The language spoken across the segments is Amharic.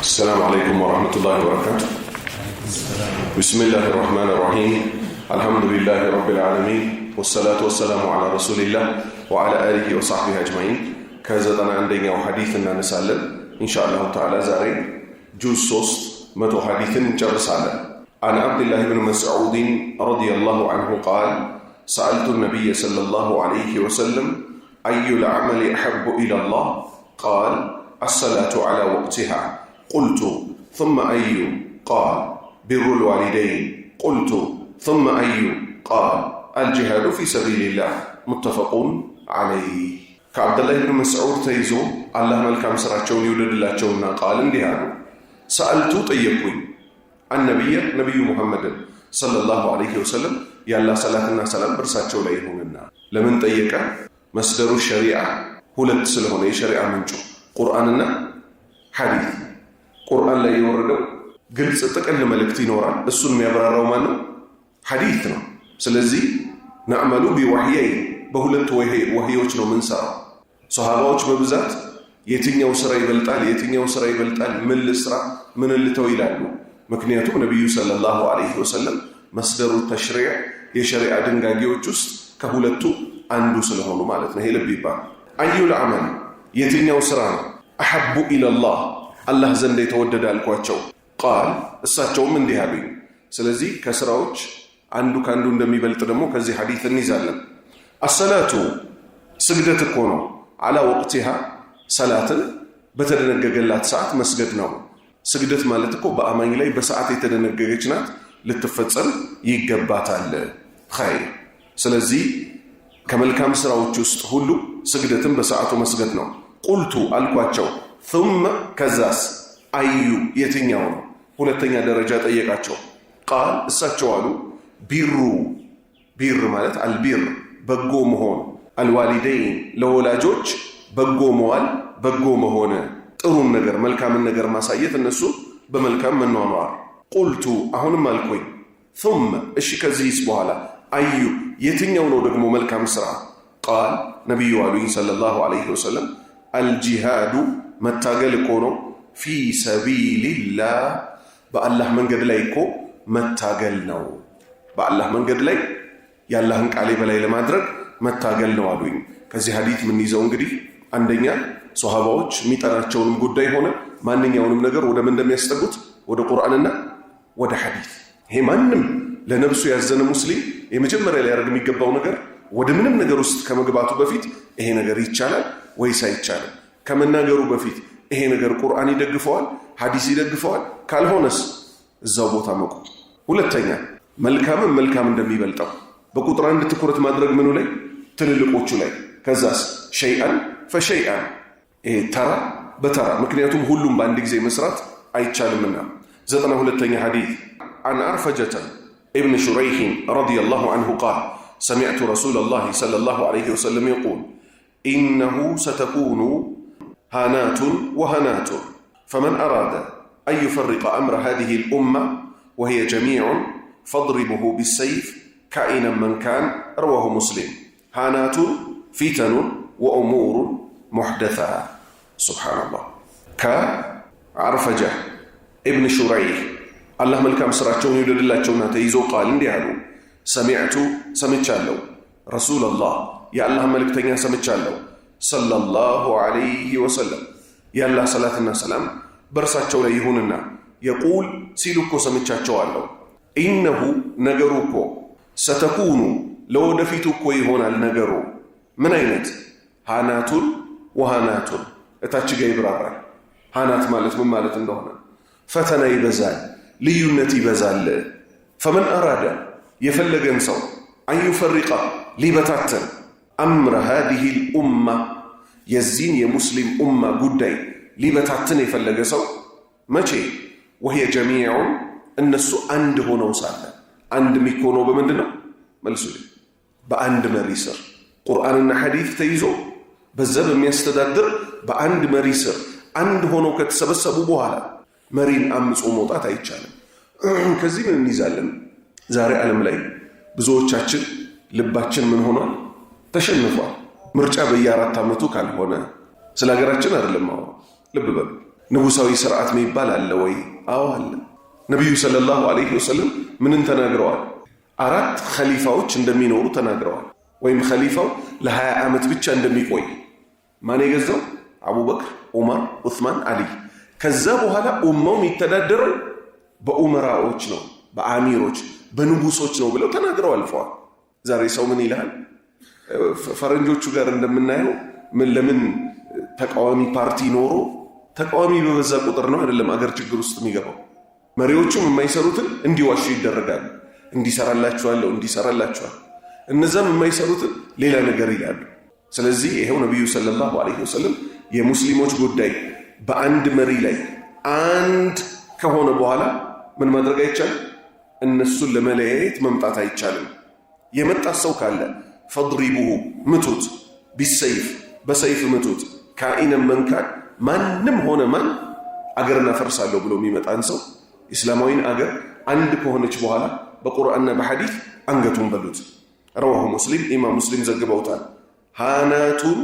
السلام عليكم ورحمة الله وبركاته. بسم الله الرحمن الرحيم. الحمد لله رب العالمين والصلاة والسلام على رسول الله وعلى آله وصحبه أجمعين. كذا عندنا حديثنا نسأله إن شاء الله تعالى زارين جزء صوص متو حديث نجرساله. عن عبد الله بن مسعود رضي الله عنه قال: سألت النبي صلى الله عليه وسلم أي العمل أحب إلى الله؟ قال: الصلاة على وقتها. قلت: ثم أي؟ قال: بر الوالدين. قلت: ثم أي؟ قال: الجهاد في سبيل الله. متفق عليه. كعبد الله بن مسعود تيزو الله ملكام سراچون يولد الله چونا قال انديانو سألت طيقوي النبي محمد صلى الله عليه وسلم يا الله صلاتنا سلام برساچو ላይ ይሁንና ለምን ጠየቀ? መስደሩ ሸሪዓ ሁለት ስለሆነ የሸሪዓ ምንጩ ቁርአንና ሐዲስ ቁርአን ላይ የወረደው ግልጽ ጥቅል መልእክት ይኖራል። እሱን የሚያብራራው ማን ነው? ሐዲስ ነው። ስለዚህ نعمل بوحيين በሁለት ወህዮች ነው ምንሰራው። ሱሐባዎች በብዛት የትኛው ስራ ይበልጣል ምን ልስራ ምን ልተው ይላሉ። ምክንያቱም ነብዩ ሰለላሁ ዐለይሂ ወሰለም መስደሩ ተሽሪዕ የሸሪዓ ድንጋጌዎች ውስጥ ከሁለቱ አንዱ ስለሆኑ ማለት ነው። ይሄ ልብ ይባል። አዩል አመል የትኛው ስራ ነው አሐቡ ኢለላህ አላህ ዘንድ የተወደደ አልኳቸው። ቃል እሳቸውም እንዲህ አሉኝ። ስለዚህ ከስራዎች አንዱ ካንዱ እንደሚበልጥ ደግሞ ከዚህ ሐዲስ እንይዛለን። አሰላቱ ስግደት እኮ ነው። አላ ወቅቲሃ ሰላትን በተደነገገላት ሰዓት መስገድ ነው። ስግደት ማለት እኮ በአማኝ ላይ በሰዓት የተደነገገች ናት፣ ልትፈጸም ይገባታል። ኸይር። ስለዚህ ከመልካም ስራዎች ውስጥ ሁሉ ስግደትን በሰዓቱ መስገድ ነው። ቁልቱ አልኳቸው። ثم ከዛስ አዩ የትኛው ነው? ሁለተኛ ደረጃ ጠየቃቸው። ቃል እሳቸው አሉ ቢር ማለት አልቢር በጎ መሆን፣ አልዋሊደይን ለወላጆች በጎ መዋል በጎ መሆን፣ ጥሩን ነገር መልካምን ነገር ማሳየት፣ እነሱ በመልካም መኗኗር። ቁልቱ አሁንም አልኩኝ። ثم እሺ ከዚህስ በኋላ አዩ የትኛው ነው ደግሞ መልካም ስራ? ቃል ነብዩ አሉኝ ሰለላሁ ዐለይሂ ወሰለም አልጂሃዱ መታገል እኮ ነው። ፊ ሰቢልላህ በአላህ መንገድ ላይ እኮ መታገል ነው። በአላህ መንገድ ላይ የአላህን ቃል በላይ ለማድረግ መታገል ነው አሉኝ። ከዚህ ሐዲስ ምን ይዘው እንግዲህ አንደኛ ሱሐባዎች የሚጠራቸውንም ጉዳይ ሆነ ማንኛውንም ነገር ወደ ምን እንደሚያስጠጉት ወደ ቁርአንና ወደ ሐዲስ። ይሄ ማንም ለነፍሱ ያዘነ ሙስሊም የመጀመሪያ ሊያደርግ የሚገባው ነገር ወደ ምንም ነገር ውስጥ ከመግባቱ በፊት ይሄ ነገር ይቻላል ወይስ አይቻልም ከመናገሩ በፊት ይሄ ነገር ቁርአን ይደግፈዋል ሐዲስ ይደግፈዋል ካልሆነስ እዛው ቦታ መቆም። ሁለተኛ መልካም እንደሚበልጠው በቁጥር አንድ ትኩረት ማድረግ ምኑ ላይ? ትልልቆቹ ላይ። ከዛስ ሸይአን ፈሸይአን ይሄ ተራ በተራ ምክንያቱም ሁሉም በአንድ ጊዜ መስራት አይቻልምና። 92ኛ ሐዲስ عن عرفجة ابن شريح رضي الله عنه قال: سمعت رسول الله صلى الله عليه وسلم يقول: إنه ستكون هانات وهنات فمن أراد أن يفرق أمر هذه الأمة وهي جميع فاضربه بالسيف كائنا من كان. رواه مسلم. هانات فتن وأمور محدثة. سبحان الله. كعرفجة ابن شريح الله ملكام سراچون يولد الله چونا تيزو قال انديالو سمعتشالو رسول الله يا الله ملكتنيا سمعتشالو صلى الله عليه وسلم يا الله صلاتنا سلام برساچو ላይ ይሁንና يقول ሲሉኮ ሰምቻቸዋለሁ إنه ነገሩኮ ستكون ለወደፊቱ እኮ ይሆናል ነገሩ ምን አይነት ሃናቱን ወሃናቱን እታች ጋር ይብራራል። ሃናት ማለት ምን ማለት እንደሆነ ፈተና ይበዛል ልዩነት ይበዛል። فمن أراد የፈለገን ሰው أن يفرق ሊበታተን أمر هذه الأمة የዚህን የሙስሊም ኡማ ጉዳይ ሊበታተን የፈለገ ሰው መቼ وهي جميع እነሱ አንድ ሆነው ሳለ አንድ የሚሆነው በምንድን ነው? መልሱልኝ። በአንድ መሪ ስር ቁርአንና ሐዲስ ተይዞ በዛ በሚያስተዳድር በአንድ መሪ ስር አንድ ሆነው ከተሰበሰቡ በኋላ መሪን አምጾ መውጣት አይቻልም። ከዚህ ምን እንይዛለን? ዛሬ ዓለም ላይ ብዙዎቻችን ልባችን ምን ሆኗል? ተሸንፏል። ምርጫ በየ4 ዓመቱ ካልሆነ ስለ ሀገራችን አይደለም። ልብ በሉ ንጉሳዊ ስርዓት የሚባል አለ ወይ? አዎ አለ። ነቢዩ ሰለላሁ ዐለይሂ ወሰለም ምንን ተናግረዋል? 4 ኸሊፋዎች እንደሚኖሩ ተናግረዋል። ወይም ኸሊፋው ለ20 ዓመት ብቻ እንደሚቆይ። ማን የገዛው? አቡበክር፣ ዑመር፣ ዑስማን፣ አሊ። ከዛ በኋላ ኡማው የሚተዳደረው በኡመራዎች ነው፣ በአሚሮች፣ በንጉሶች ነው ብለው ተናግረው አልፈዋል። ዛሬ ሰው ምን ይልሃል? ፈረንጆቹ ጋር እንደምናየው ለምን ተቃዋሚ ፓርቲ ኖሮ ተቃዋሚ በበዛ ቁጥር ነው አይደለም አገር ችግር ውስጥ የሚገባው። መሪዎቹም የማይሰሩትን እንዲዋሹ ይደረጋሉ። እንዲሰራላችኋለሁ እንዲሰራላችኋል። እነዛም የማይሰሩትን ሌላ ነገር ይላሉ። ስለዚህ ይሄው ነብዩ ሰለላሁ ዐለይሂ ወሰለም የሙስሊሞች ጉዳይ በአንድ መሪ ላይ አንድ ከሆነ በኋላ ምን ማድረግ አይቻልም? እነሱን ለመለያየት መምጣት አይቻልም። የመጣ ሰው ካለ ፈድሪቡሁ ምቱት፣ ቢሰይፍ በሰይፍ ምቱት፣ ካኢነን መንካን ማንም ሆነ ማን አገርን አፈርሳለሁ ብሎ የሚመጣን ሰው ኢስላማዊን አገር አንድ ከሆነች በኋላ በቁርአንና በሐዲስ አንገቱን በሉት። ረዋሁ ሙስሊም ኢማም ሙስሊም ዘግበውታል። ሃናቱን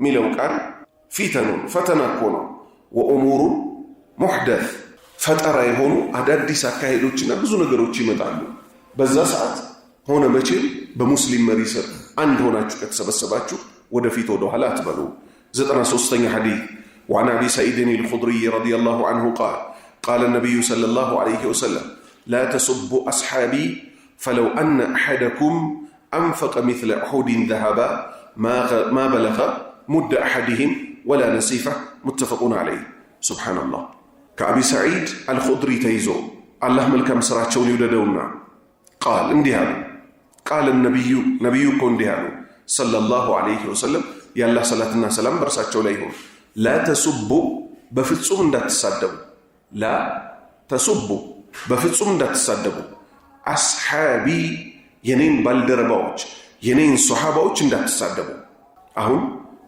ሚለው ቃል ፊተኑን ፈተና እኮ ነው። ወኡሙሩን ሙሕደት ፈጠራ የሆኑ አዳዲስ አካሄዶችና ብዙ ነገሮች ይመጣሉ። በዛ ሰዓት ሆነ መቼም በሙስሊም መሪ ስር አንድ ሆናችሁ ከተሰበሰባችሁ ወደፊት ወደ ኋላ አትበሉ። 93ኛ ሐዲስ وعن أبي سعيد الخدري رضي الله عنه قال النبي صلى الله عليه وسلم لا تسبوا أصحابي فلو أن أحدكم أنفق مثل أحد ذهبا ما بلغ مد أحدهم ولا نصيفه متفق عليه. سبحان الله. كأبي سعيد الخدري تيزو الله ملكم سراتشون يوددونا قال اندهانو قال النبي كوندهانو صلى الله عليه وسلم يا الله صلاتنا سلام برساتشو ليهم لا تسبوا بفتصوم እንዳትሳደቡ لا تسبوا በፍጹም እንዳትሳደቡ አስሓቢ የኔን ባልደረባዎች የኔን ሱሐባዎች እንዳትሳደቡ። አሁን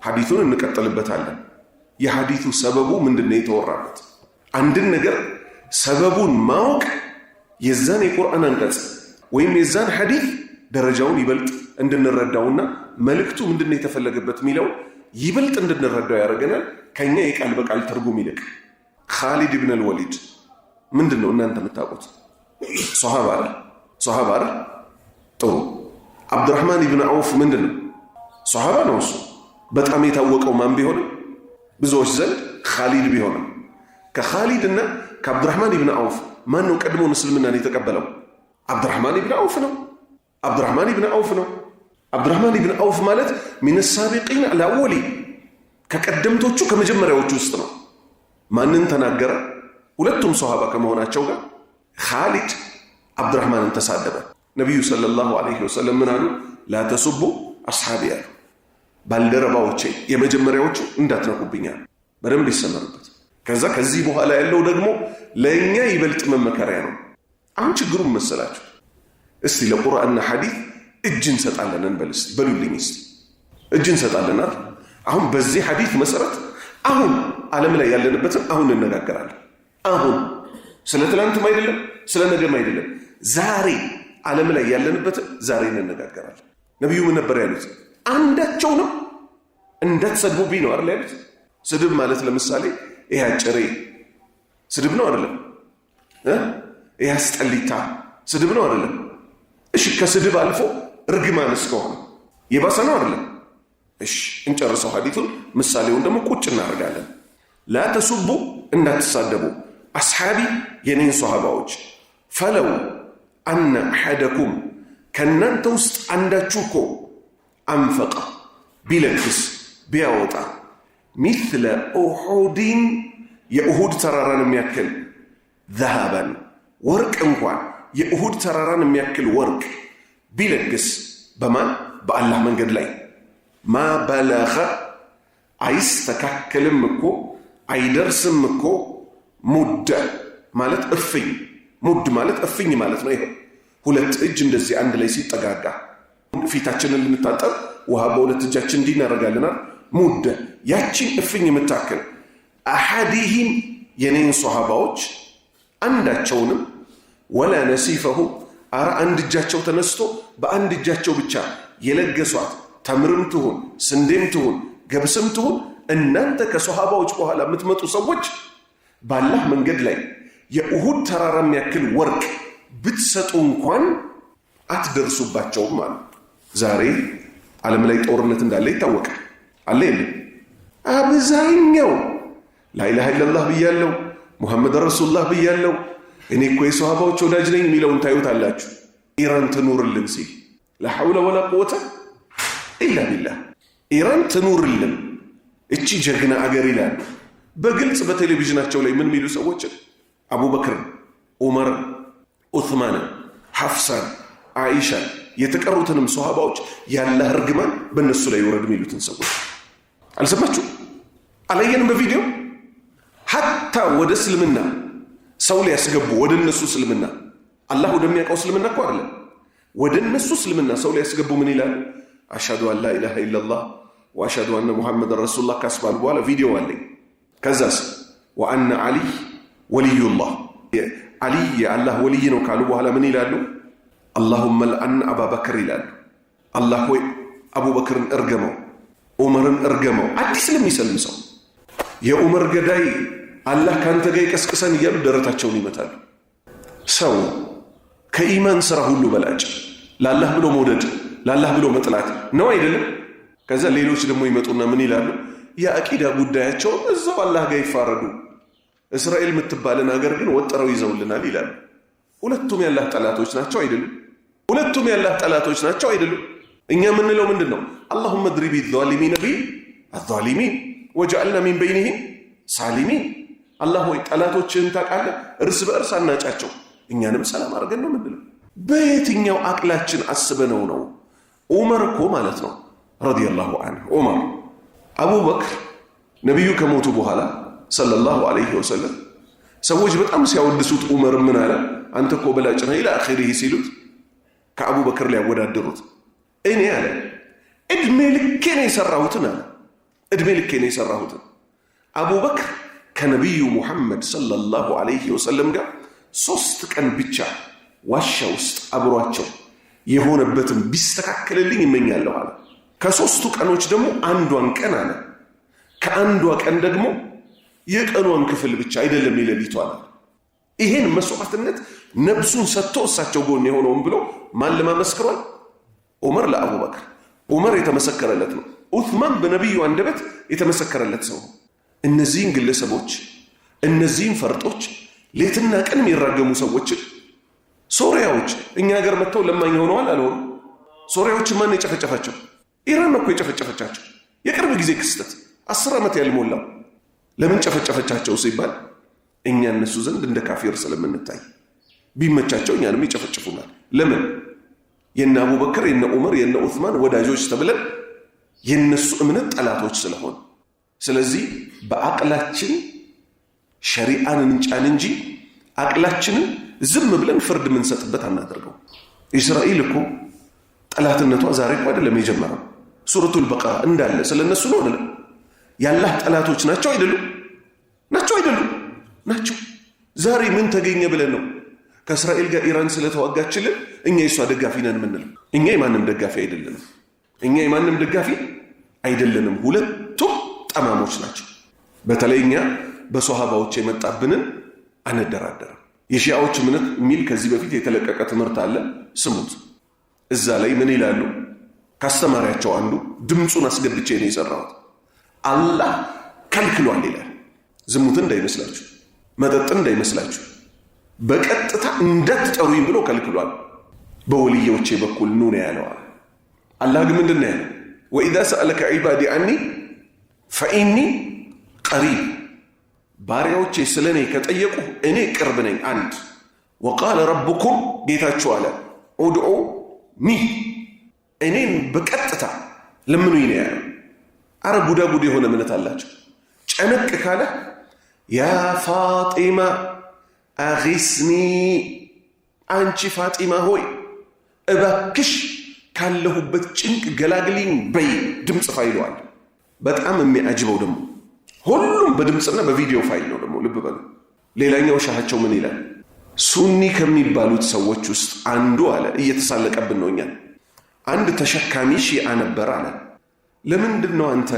ሐዲሱን እንቀጥልበታለን። የሐዲሱ ሰበቡ ምንድነው? የተወራበት አንድን ነገር ሰበቡን ማወቅ የዛን የቁርአን አንቀጽ ወይም የዛን ሐዲስ ደረጃውን ይበልጥ እንድንረዳውና መልእክቱ ምንድነው የተፈለገበት የሚለው ይበልጥ እንድንረዳው ያደርገናል። ከኛ የቃል በቃል ትርጉም ይልቅ ኻሊድ ኢብኑ አልወሊድ ምንድነው እናንተ የምታውቁት? ሷሃባ አይደል? ጥሩ። አብዱራህማን ኢብኑ አውፍ ምንድነው? ሷሃባ ነው። እሱ በጣም የታወቀው ማን ቢሆንም ብዙዎች ዘንድ ኻሊድ ቢሆንም ከኻሊድና ከአብዱራህማን ኢብኑ አውፍ ማን ነው ቀድሞ እስልምናን የተቀበለው? አብዱራህማን ኢብኑ አውፍ ነው። አብዱራህማን ኢብኑ አውፍ ማለት ሚን ሳቢቂን አልአወሊ ከቀደምቶቹ ከመጀመሪያዎቹ ውስጥ ነው። ማንን ተናገረ? ሁለቱም ሷሃባ ከመሆናቸው ጋር ኻሊድ አብዱራህማንን ተሳደበ። ነቢዩ ሰለላሁ ዐለይሂ ወሰለም ምን አሉ? ላ ተሱቡ አስሓቢ አሉ። ባልደረባዎቼ የመጀመሪያዎቹ እንዳትነኩብኛል። በደንብ ይሰመርበት። ከዚህ በኋላ ያለው ደግሞ ለእኛ ይበልጥ መመከሪያ ነው። አሁን ችግሩን መሰላችሁ? እስቲ ለቁርአንና ሐዲስ እጅ እንሰጣለን እንበል። እስቲ በሉልኝ። እስቲ እጅ እንሰጣለን አይደል? አሁን በዚህ ሐዲስ መሰረት አሁን ዓለም ላይ ያለንበትን አሁን እንነጋገራለን። አሁን ስለ ትላንትም አይደለም ስለ ነገም አይደለም፣ ዛሬ ዓለም ላይ ያለንበትን ዛሬ እንነጋገራለን። ነቢዩ ምን ነበር ያሉት? አንዳቸውንም እንዳትሰድቡብኝ ነው አይደል ያሉት? ስድብ ማለት ለምሳሌ ይሄ አጭሬ ስድብ ነው አይደለም? ይሄ አስጠሊታ ስድብ ነው አይደለም? እሺ ከስድብ አልፎ ርግማን እስከሆነ የባሰ ነው አይደለም? እሺ እንጨርሰው ሐዲሱን፣ ምሳሌውን ደግሞ ቁጭ እናደርጋለን። ላ ተሱቡ እንዳትሳደቡ አስሓቢ የኔን ሷሃባዎች ፈለው አነ አሐደኩም ከእናንተ ውስጥ አንዳችሁ እኮ አንፈቀ ቢለግስ ቢያወጣ ሚስለ ኡሑድን የኡሁድ ተራራን የሚያክል ዘሃበን ወርቅ እንኳን የኡሁድ ተራራን የሚያክል ወርቅ ቢለግስ በማን በአላህ መንገድ ላይ ማ በለኸ አይስተካከልም እኮ አይደርስም እኮ ሙደ ማለት እፍኝ ሙድ ማለት እፍኝ ማለት ነው። ይሄ ሁለት እጅ እንደዚህ አንድ ላይ ሲጠጋጋ ፊታችንን ልንታጠብ ውሃ በሁለት እጃችን እንዲህ እናደርጋለናል። ሙደ ያቺን እፍኝ የምታክል አሐዲሂም የኔን ሷሃባዎች አንዳቸውንም ወላ ነሲፈሁ አረ አንድ እጃቸው ተነስቶ በአንድ እጃቸው ብቻ የለገሷት ተምርም ትሁን ስንዴም ትሁን ገብስም ትሁን እናንተ ከሷሃባዎች በኋላ የምትመጡ ሰዎች ባላህ መንገድ ላይ የኡሁድ ተራራ የሚያክል ወርቅ ብትሰጡ እንኳን አትደርሱባቸውም ማለት። ዛሬ ዓለም ላይ ጦርነት እንዳለ ይታወቃል። አለ የለም? አብዛኛው ላኢላሃ ኢለላህ ብያለው፣ ሙሐመድ ረሱሉላህ ብያለው፣ እኔ እኮ የሰሃባዎች ወዳጅ ነኝ የሚለውን ታዩታላችሁ። ኢራን ትኑርልን ሲል ላ ሐውለ ወላ ቁወተ ኢላ ቢላህ። ኢራን ትኑርልን እቺ ጀግና አገር ይላሉ። በግልጽ በቴሌቪዥናቸው ላይ ምን የሚሉ ሰዎችን አቡበክር፣ ዑመር፣ ዑስማን፣ ሐፍሳን፣ አይሻን የተቀሩትንም ሶሃባዎች ያላህ እርግማን በእነሱ ላይ ይወረድ የሚሉትን ሰዎች አልሰማችሁ? አላየንም? በቪዲዮ ሐታ ወደ እስልምና ሰው ሊያስገቡ ወደ እነሱ እስልምና አላህ ወደሚያውቀው እስልምና እኮ አይደለም፣ ወደ እነሱ እስልምና ሰው ሊያስገቡ ምን ይላሉ? አሽሀዱ አን ላ ኢላሃ ኢለላህ ወአሽሀዱ አነ ሙሐመድን ረሱሉላህ ካስባሉ በኋላ ቪዲዮ አለኝ። ከዛስ ወአነ ዓሊ ወልዩላህ፣ ዓሊ የአላህ ወልይ ነው ካሉ በኋላ ምን ይላሉ? አላሁመ ልአን አባበክር ይላሉ። አላህ ሆይ አቡበክርን እርገመው፣ ዑመርን እርገመው። አዲስ ለሚሰልም ሰው የዑመር ገዳይ አላህ ካንተ ጋር ይቀስቅሰን እያሉ ደረታቸውን ይመታሉ። ሰው ከኢማን ሥራ ሁሉ በላጭ ለአላህ ብሎ መውደድ፣ ለአላህ ብሎ መጥላት ነው አይደለም? ከዛ ሌሎች ደግሞ ይመጡና ምን ይላሉ? የአቂዳ ጉዳያቸው እዛው አላህ ጋር ይፋረዱ፣ እስራኤል የምትባልን ሀገር ግን ወጥረው ይዘውልናል ይላሉ። ሁለቱም ያላህ ጠላቶች ናቸው አይደሉም? ሁለቱም ያላህ ጠላቶች ናቸው አይደሉም? እኛ የምንለው ምንድን ነው? አላሁመ ድሪቢ ዛሊሚን አዛሊሚን ወጀዐልና ሚን በይኒሂም ሳሊሚን። አላህ ሆይ ጠላቶችህን ታውቃለህ፣ እርስ በእርስ አናጫቸው፣ እኛንም ሰላም አድርገን ነው ምንለው። በየትኛው አቅላችን አስበነው ነው? ዑመር እኮ ማለት ነው ረዲየላሁ ዐንሁ ዑመር፣ አቡበክር ነቢዩ ከሞቱ በኋላ ሰለላሁ ዐለይሂ ወሰለም ሰዎች በጣም ሲያወድሱት ዑመር ምን አለ? አንተ እኮ በላጭ ነህ ኢላ አኺሪህ ሲሉት ከአቡበክር ሊያወዳደሩት እኔ አለ እድሜ ልኬ ነው የሰራሁትን አለ እድሜ ልኬ ነው የሰራሁትን። አቡበክር ከነቢዩ ሙሐመድ ሰለላሁ ዐለይሂ ወሰለም ጋር 3 ቀን ብቻ ዋሻ ውስጥ አብሯቸው የሆነበትን ቢስተካከልልኝ ይመኛለሁ አለ። ከ3ቱ ቀኖች ደግሞ አንዷን ቀን አለ፣ ከአንዷ ቀን ደግሞ የቀኗን ክፍል ብቻ አይደለም የሌሊቷ አለ። ይሄን መስዋዕትነት ነብሱን ሰጥቶ እሳቸው ጎን የሆነውን ብሎ ማን ለማመስከሯል? ዑመር ለአቡበክር። ዑመር የተመሰከረለት ነው። ዑስማን በነቢዩ አንደበት የተመሰከረለት ሰው ነው። እነዚህን ግለሰቦች እነዚህን ፈርጦች ሌትና ቀን የሚራገሙ ሰዎችን ሶሪያዎች እኛ ሀገር መጥተው ለማኝ ሆነዋል አልሆኑ? ሶሪያዎችን ማን የጨፈጨፋቸው? ኢራን ነው እኮ የጨፈጨፈቻቸው። የቅርብ ጊዜ ክስተት 10 ዓመት ያልሞላው። ለምን ጨፈጨፈቻቸው ሲባል እኛ እነሱ ዘንድ እንደ ካፊር ስለምንታይ ቢመቻቸው እኛንም ይጨፈጭፉናል። ለምን? የነ አቡበክር የነ ዑመር የነ ዑስማን ወዳጆች ተብለን የነሱ እምነት ጠላቶች ስለሆን፣ ስለዚህ በአቅላችን ሸሪዓን እንጫን እንጂ አቅላችንን ዝም ብለን ፍርድ የምንሰጥበት አናደርገው። እስራኤል እኮ ጠላትነቷ ዛሬ እኮ አይደለም የጀመረው። ሱረቱል በቀራ እንዳለ ስለነሱ ነው አይደለም? ያላህ ጠላቶች ናቸው አይደሉም? ናቸው አይደሉም? ናቸው። ዛሬ ምን ተገኘ ብለን ነው ከእስራኤል ጋር ኢራን ስለተዋጋችልን እኛ የሷ ደጋፊ ነን የምንለው? እኛ የማንም ደጋፊ አይደለንም። እኛ የማንም ደጋፊ አይደለንም። ሁለቱም ጠማሞች ናቸው። በተለይ እኛ በሶሃባዎች የመጣብንን አንደራደርም። የሺዓዎች እምነት የሚል ከዚህ በፊት የተለቀቀ ትምህርት አለ፣ ስሙት። እዛ ላይ ምን ይላሉ? ካስተማሪያቸው አንዱ ድምፁን አስገብቼ ነው የሰራሁት። አላህ ከልክሏል ይላል። ዝሙትን እንዳይመስላችሁ፣ መጠጥን እንዳይመስላችሁ፣ በቀጥታ እንዳትጠሩኝ ብሎ ከልክሏል። በወልዮቼ በኩል ኑ ነው ያለው። አላህ ግን ምንድን ነው ያለው? ወኢዛ ሰአለከ ዒባዲ አኒ ፈኢኒ ቀሪብ፣ ባሪያዎቼ ስለ እኔ ከጠየቁ እኔ ቅርብ ነኝ። አንድ ወቃለ ረቡኩም፣ ጌታችሁ አለ ኡድዑ ኒ፣ እኔን በቀጥታ ለምኑኝ ነው ያለው። አረ ጉዳጉድ የሆነ እምነት አላቸው። ጨነቅ ካለ ያ ፋጢማ አጊስኒ፣ አንቺ ፋጢማ ሆይ እባክሽ ካለሁበት ጭንቅ ገላግሊኝ በይ ድምፅ ፋይለዋል። በጣም የሚያጅበው ደግሞ ሁሉም በድምፅና በቪዲዮ ፋይል ነው ደግሞ። ልብ በሉ። ሌላኛው ሻሃቸው ምን ይላል? ሱኒ ከሚባሉት ሰዎች ውስጥ አንዱ አለ፣ እየተሳለቀብን ነው እኛን። አንድ ተሸካሚ ሺዓ ነበር አለ። ለምንድን ነው አንተ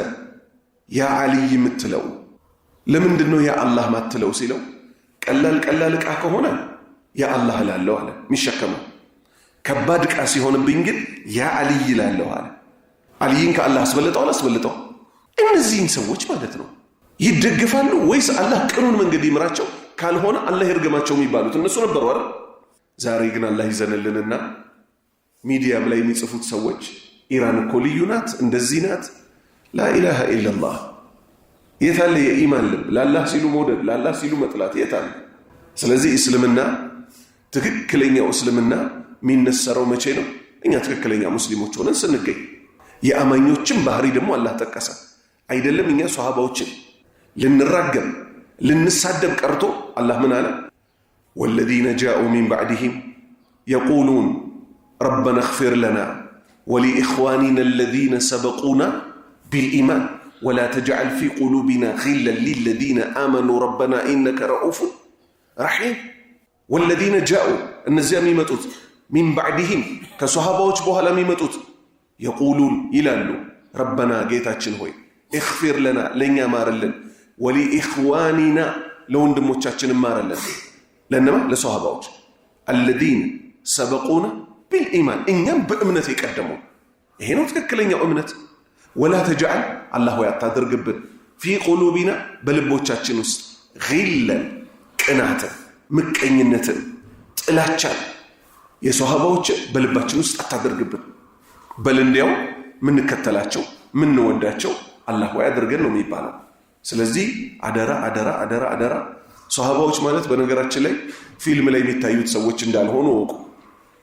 ያ ዓልይ የምትለው? ለምንድነው ያ አላህ ማትለው ሲለው ቀላል ዕቃ ከሆነ ያ አላህ እላለሁ አለ የሚሸከመው። ከባድ ዕቃ ሲሆንብኝ ግን ያ አልይ እላለሁ አለ። አልይን ከአላህ አስበልጠው? እነዚህን ሰዎች ማለት ነው ይደግፋሉ ወይስ አላህ ቅኑን መንገድ ይምራቸው? ካልሆነ አላህ ይርገማቸው የሚባሉት እነሱ ነበሩ አይደል? ዛሬ ግን አላህ ይዘንልንና ሚዲያም ላይ የሚጽፉት ሰዎች ኢራን እኮ ልዩ ናት፣ እንደዚህ ናት። ላኢላሃ ኢላላህ። የታለ የኢማን ልብ? ለአላህ ሲሉ መውደድ፣ ለአላህ ሲሉ መጥላት የታለ? ስለዚህ እስልምና ትክክለኛው እስልምና የሚነሰረው መቼ ነው? እኛ ትክክለኛ ሙስሊሞች ሆነን ስንገኝ። የአማኞችን ባህሪ ደግሞ አላህ ጠቀሰ አይደለም? እኛ ሷሃባዎችን ልንራገም ልንሳደብ ቀርቶ አላህ ምን አለ? ወለዚነ ጃኡ ሚን ባዕድህም የቁሉን ረበና እግፊር ለና ወሊኢኽዋኒና አለዚነ ሰበቁና ቢልኢማን ወላ ተጅዐል ፊ ቁሉቢና ጊለን ሊለዚነ አመኑ ረበና ኢነከ ረኡፉን ረሒም። ወለዚነ ጃኡ እነዚያ የሚመጡት ሚን ባዕድህም ከሶሃባዎች በኋላ የሚመጡት የቁሉን ይላሉ ረበና ጌታችን ሆይ እግፊር ለና ለእኛ ማርልን፣ ወሊኢኽዋኒና ለወንድሞቻችን ማርልን። ለእነማ ለሶሃባዎች አለዚነ ሰበቁና ቢልኢማን እኛም በእምነት የቀደሙ። ይሄ ነው ትክክለኛው እምነት። ወላ ተጅዐል አላህ ሆይ አታድርግብን ፊ ቁሉቢና በልቦቻችን ውስጥ ጊለን ቅናትን፣ ምቀኝነትን፣ ጥላቻን የሶሃባዎችን በልባችን ውስጥ አታድርግብን። በል እንዲያው ምንከተላቸው ምንወዳቸው አላህ ሆይ አድርገን ነው የሚባለው። ስለዚህ አደራ ሶሃባዎች ማለት በነገራችን ላይ ፊልም ላይ የሚታዩት ሰዎች እንዳልሆኑ ወቁ።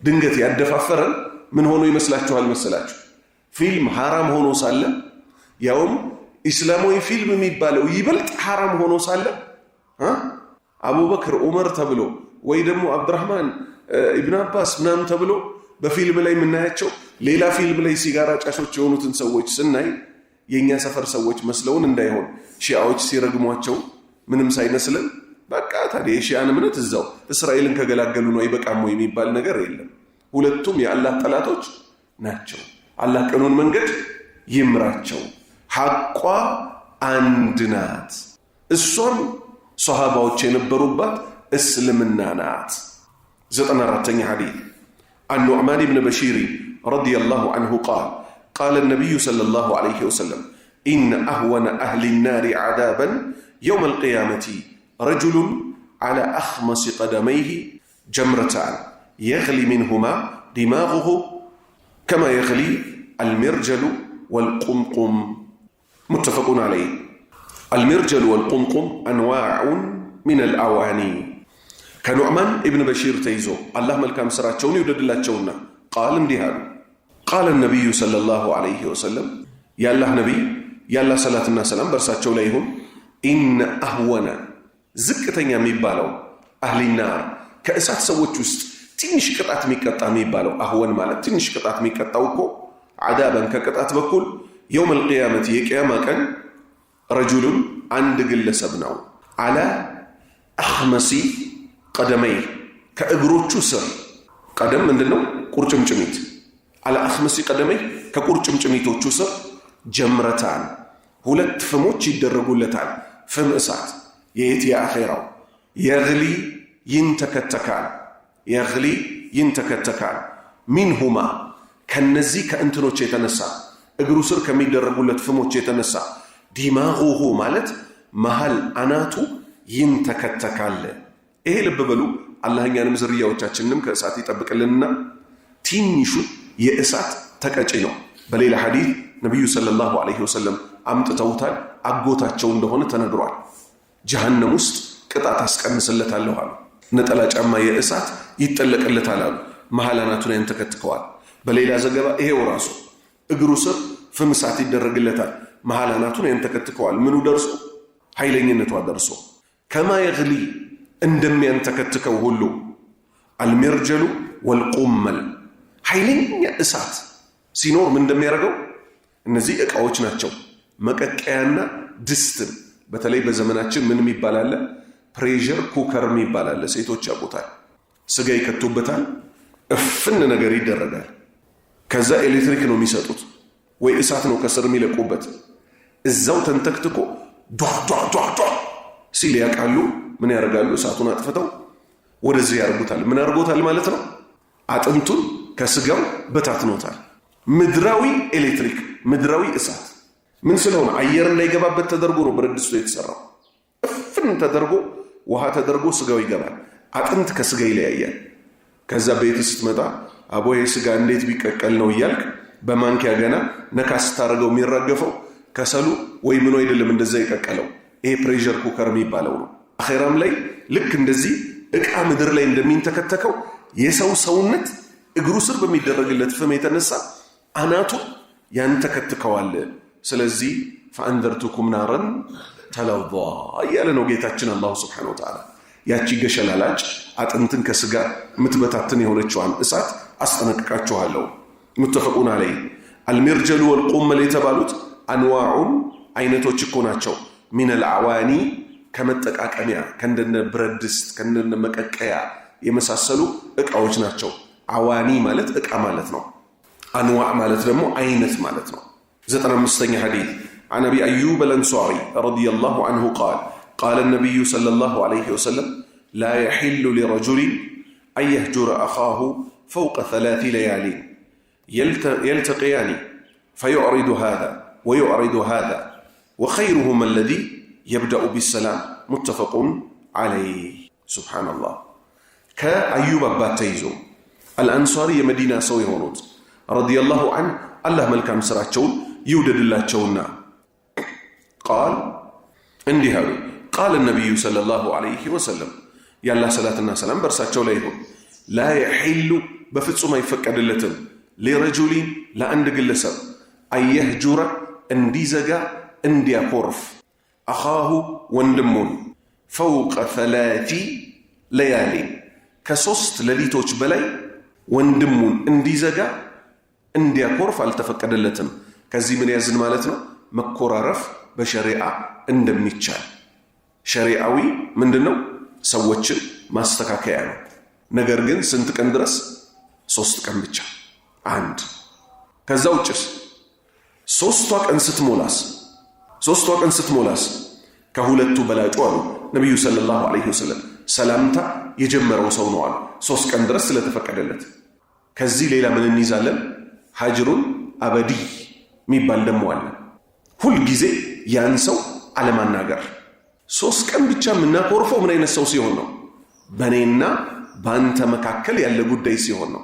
ድንገት ያደፋፈረን ምን ሆኖ ይመስላችኋል መሰላችሁ? ፊልም ሐራም ሆኖ ሳለ ያውም ኢስላማዊ ፊልም የሚባለው ይበልጥ ሐራም ሆኖ ሳለ አቡበክር ዑመር ተብሎ ወይ ደግሞ አብዱራህማን ኢብኑ አባስ ምናምን ተብሎ በፊልም ላይ የምናያቸው ሌላ ፊልም ላይ ሲጋራ ጫሾች የሆኑትን ሰዎች ስናይ የኛ ሰፈር ሰዎች መስለውን እንዳይሆን ሺዓዎች ሲረግሟቸው ምንም ሳይመስለን በቃ ታዲያ የሺዓን እምነት እዛው እስራኤልን ከገላገሉ ነው አይበቃም ወይ የሚባል ነገር የለም። ሁለቱም የአላህ ጠላቶች ናቸው። አላህ ቀኑን መንገድ ይምራቸው። ሐቋ አንድ ናት። እሷም ሶሃባዎች የነበሩባት እስልምና ናት። 94ኛ ሐዲስ النعمان بن بشير رضي الله عنه قال النبي صلى الله عليه وسلم إن أهون أهل النار عذابا يوم القيامة رجل على أخمص قدميه جمرتان يغلي منهما دماغه كما يغلي المرجل والقمقم متفق عليه. المرجل والقمقم أنواع من الأواني. كنعمان ابن بشير تيزو الله ملكام سراتشون يودد الله تشونا قال اندهار قال النبي صلى الله عليه وسلم يا الله نبي يا الله صلاة الناس سلام برساتشو ليهم إن أهونا زكتن يميبالو أهل النار كأسات سوت وست تنش قطعت ميقطع ميبالو أهون مالت تنش قطعت ميقطعوكو عذابا كقطعت بكل يوم القيامة يقياما كان رجل عند قل سبناو على أخمسي ቀደመይ ከእግሮቹ ስር ቀደም ምንድነው? ቁርጭምጭሚት። على أخمسي ቀደመይ ከቁርጭምጭሚቶቹ ስር ጀምረታን ሁለት ፍሞች ይደረጉለታል። ፍም እሳት የት የአኺራው የግሊ ይንተከተካል ሚንሁማ ከነዚህ ከእንትኖች የተነሳ እግሩ ስር ከሚደረጉለት ፍሞች የተነሳ ዲማጉሁ ማለት መሃል አናቱ ይንተከተካል። ይሄ ልብ በሉ አላህ እኛንም ዝርያዎቻችንንም ከእሳት ይጠብቅልንና ትንሹ የእሳት ተቀጪ ነው። በሌላ ሐዲስ ነብዩ ሰለላሁ ዐለይሂ ወሰለም አምጥተውታል። አጎታቸው እንደሆነ ተነግሯል። ጀሃነም ውስጥ ቅጣት አስቀንስለታለሁ አሉ። ነጠላ ጫማ የእሳት ይጠለቅለታል አሉ። መሃል አናቱን ያንተከትከዋል። በሌላ ዘገባ ይሄው ራሱ እግሩ ስር ፍም እሳት ይደረግለታል። መሃል አናቱን ያንተከትከዋል። ምኑ ደርሶ? ኃይለኝነቷ ደርሶ ከማ የግሊ እንደሚያንተከትከው ሁሉ አልሚርጀሉ ወልቁመል ኃይለኛ እሳት ሲኖር ምን እንደሚያደርገው? እነዚህ ዕቃዎች ናቸው። መቀቀያና ድስትን በተለይ በዘመናችን ምን ይባላል? ፕሬሸር ኩከር ይባላል። ሴቶች ያውቁታል። ስጋ ይከቱበታል። እፍን ነገር ይደረጋል። ከዛ ኤሌክትሪክ ነው የሚሰጡት ወይ እሳት ነው ከስር የሚለቁበት። እዛው ተንተክትኮ ዷ ሲል ያውቃሉ። ምን ያደርጋሉ? እሳቱን አጥፍተው ወደዚህ ያርጉታል። ምን አርጎታል ማለት ነው? አጥንቱን ከስጋው በታትኖታል። ምድራዊ ኤሌክትሪክ፣ ምድራዊ እሳት ምን ስለሆነ አየር እንዳይገባበት ተደርጎ ነው ብረት ድስቱ የተሰራው። እፍን ተደርጎ ውሃ ተደርጎ ስጋው ይገባል። አጥንት ከስጋ ይለያያል። ከዛ ቤት ስትመጣ አቦዬ ስጋ እንዴት ቢቀቀል ነው እያልክ በማንኪያ ገና ነካ ስታደርገው የሚራገፈው ከሰሉ ወይ ምኑ አይደለም እንደዛ ይቀቀለው። ይሄ ፕሬሸር ኩከር የሚባለው ነው። አኼራም ላይ ልክ እንደዚህ ዕቃ ምድር ላይ እንደሚንተከተከው የሰው ሰውነት እግሩ ስር በሚደረግለት ፍም የተነሳ አናቱ ያንተከትከዋል። ስለዚህ ፈአንዘርቱኩም ናረን ተለظ እያለ ነው ጌታችን አላሁ ስብሓነሁ ወተዓላ። ያቺ ገሸላላጭ አጥንትን ከስጋ ምትበታትን የሆነችዋን እሳት አስጠነቅቃችኋለሁ። ሙተፈቁን አለይ። አልሚርጀሉ ወልቁመል የተባሉት አንዋዑን አይነቶች እኮ ናቸው። ሚነል አዋኒ ከመጠቃቀሚያ ከእንደነ ብረት ድስት ከእንደነ መቀቀያ የመሳሰሉ ዕቃዎች ናቸው። አዋኒ ማለት ዕቃ ማለት ነው። አንዋዕ ማለት ደግሞ አይነት ማለት ነው። 95ኛ ሐዲስ عن أبي أيوب الأنصاري رضي الله عنه قال قال النبي صلى الله عليه وسلم لا يحل لرجل أن يهجر أخاه فوق 3 ليال يلتقيان فيعرض هذا ويعرض هذا وخيرهما الذي يبدأ بالسلام متفق عليه. سبحان الله. كأيوب باتيزو الأنصاري يمدينة سوي هونوت رضي الله عنه الله ملكا مسراتشون يودد الله تشونا قال اندهارو قال النبي صلى الله عليه وسلم يا الله صلاة الله سلام برساتشو ليهون لا يحل بفتصو ما يفكد اللتن لرجل لا اندق اللسر أن يهجر انديزقا انديا كورف أخاه وندمون فوق 3 ليالي كسوست لليتوش بلاي وندمون انديزقا انديا كورف التفكد اللتن كزي من يزن مالتنا مكورارف بشريعة اندميتشال شريعوي من دنو سوتشن ما استكاكيانو نقرقن سنتك اندرس 3 ቀን ብቻ አንድ ከዛው ጭስ 3 ቀን ስትሞላስ ከሁለቱ በላጩ አሉ ነብዩ ሰለላሁ ዐለይሂ ወሰለም ሰላምታ የጀመረው ሰው ነው አሉ 3 ቀን ድረስ ስለተፈቀደለት። ከዚህ ሌላ ምን እንይዛለን? ሀጅሩን አበዲ የሚባል ደሞ አለ። ሁል ጊዜ ያን ሰው አለማናገር። 3 ቀን ብቻ የምናኮርፈው ምን አይነት ሰው ሲሆን ነው? በእኔና በአንተ መካከል ያለ ጉዳይ ሲሆን ነው።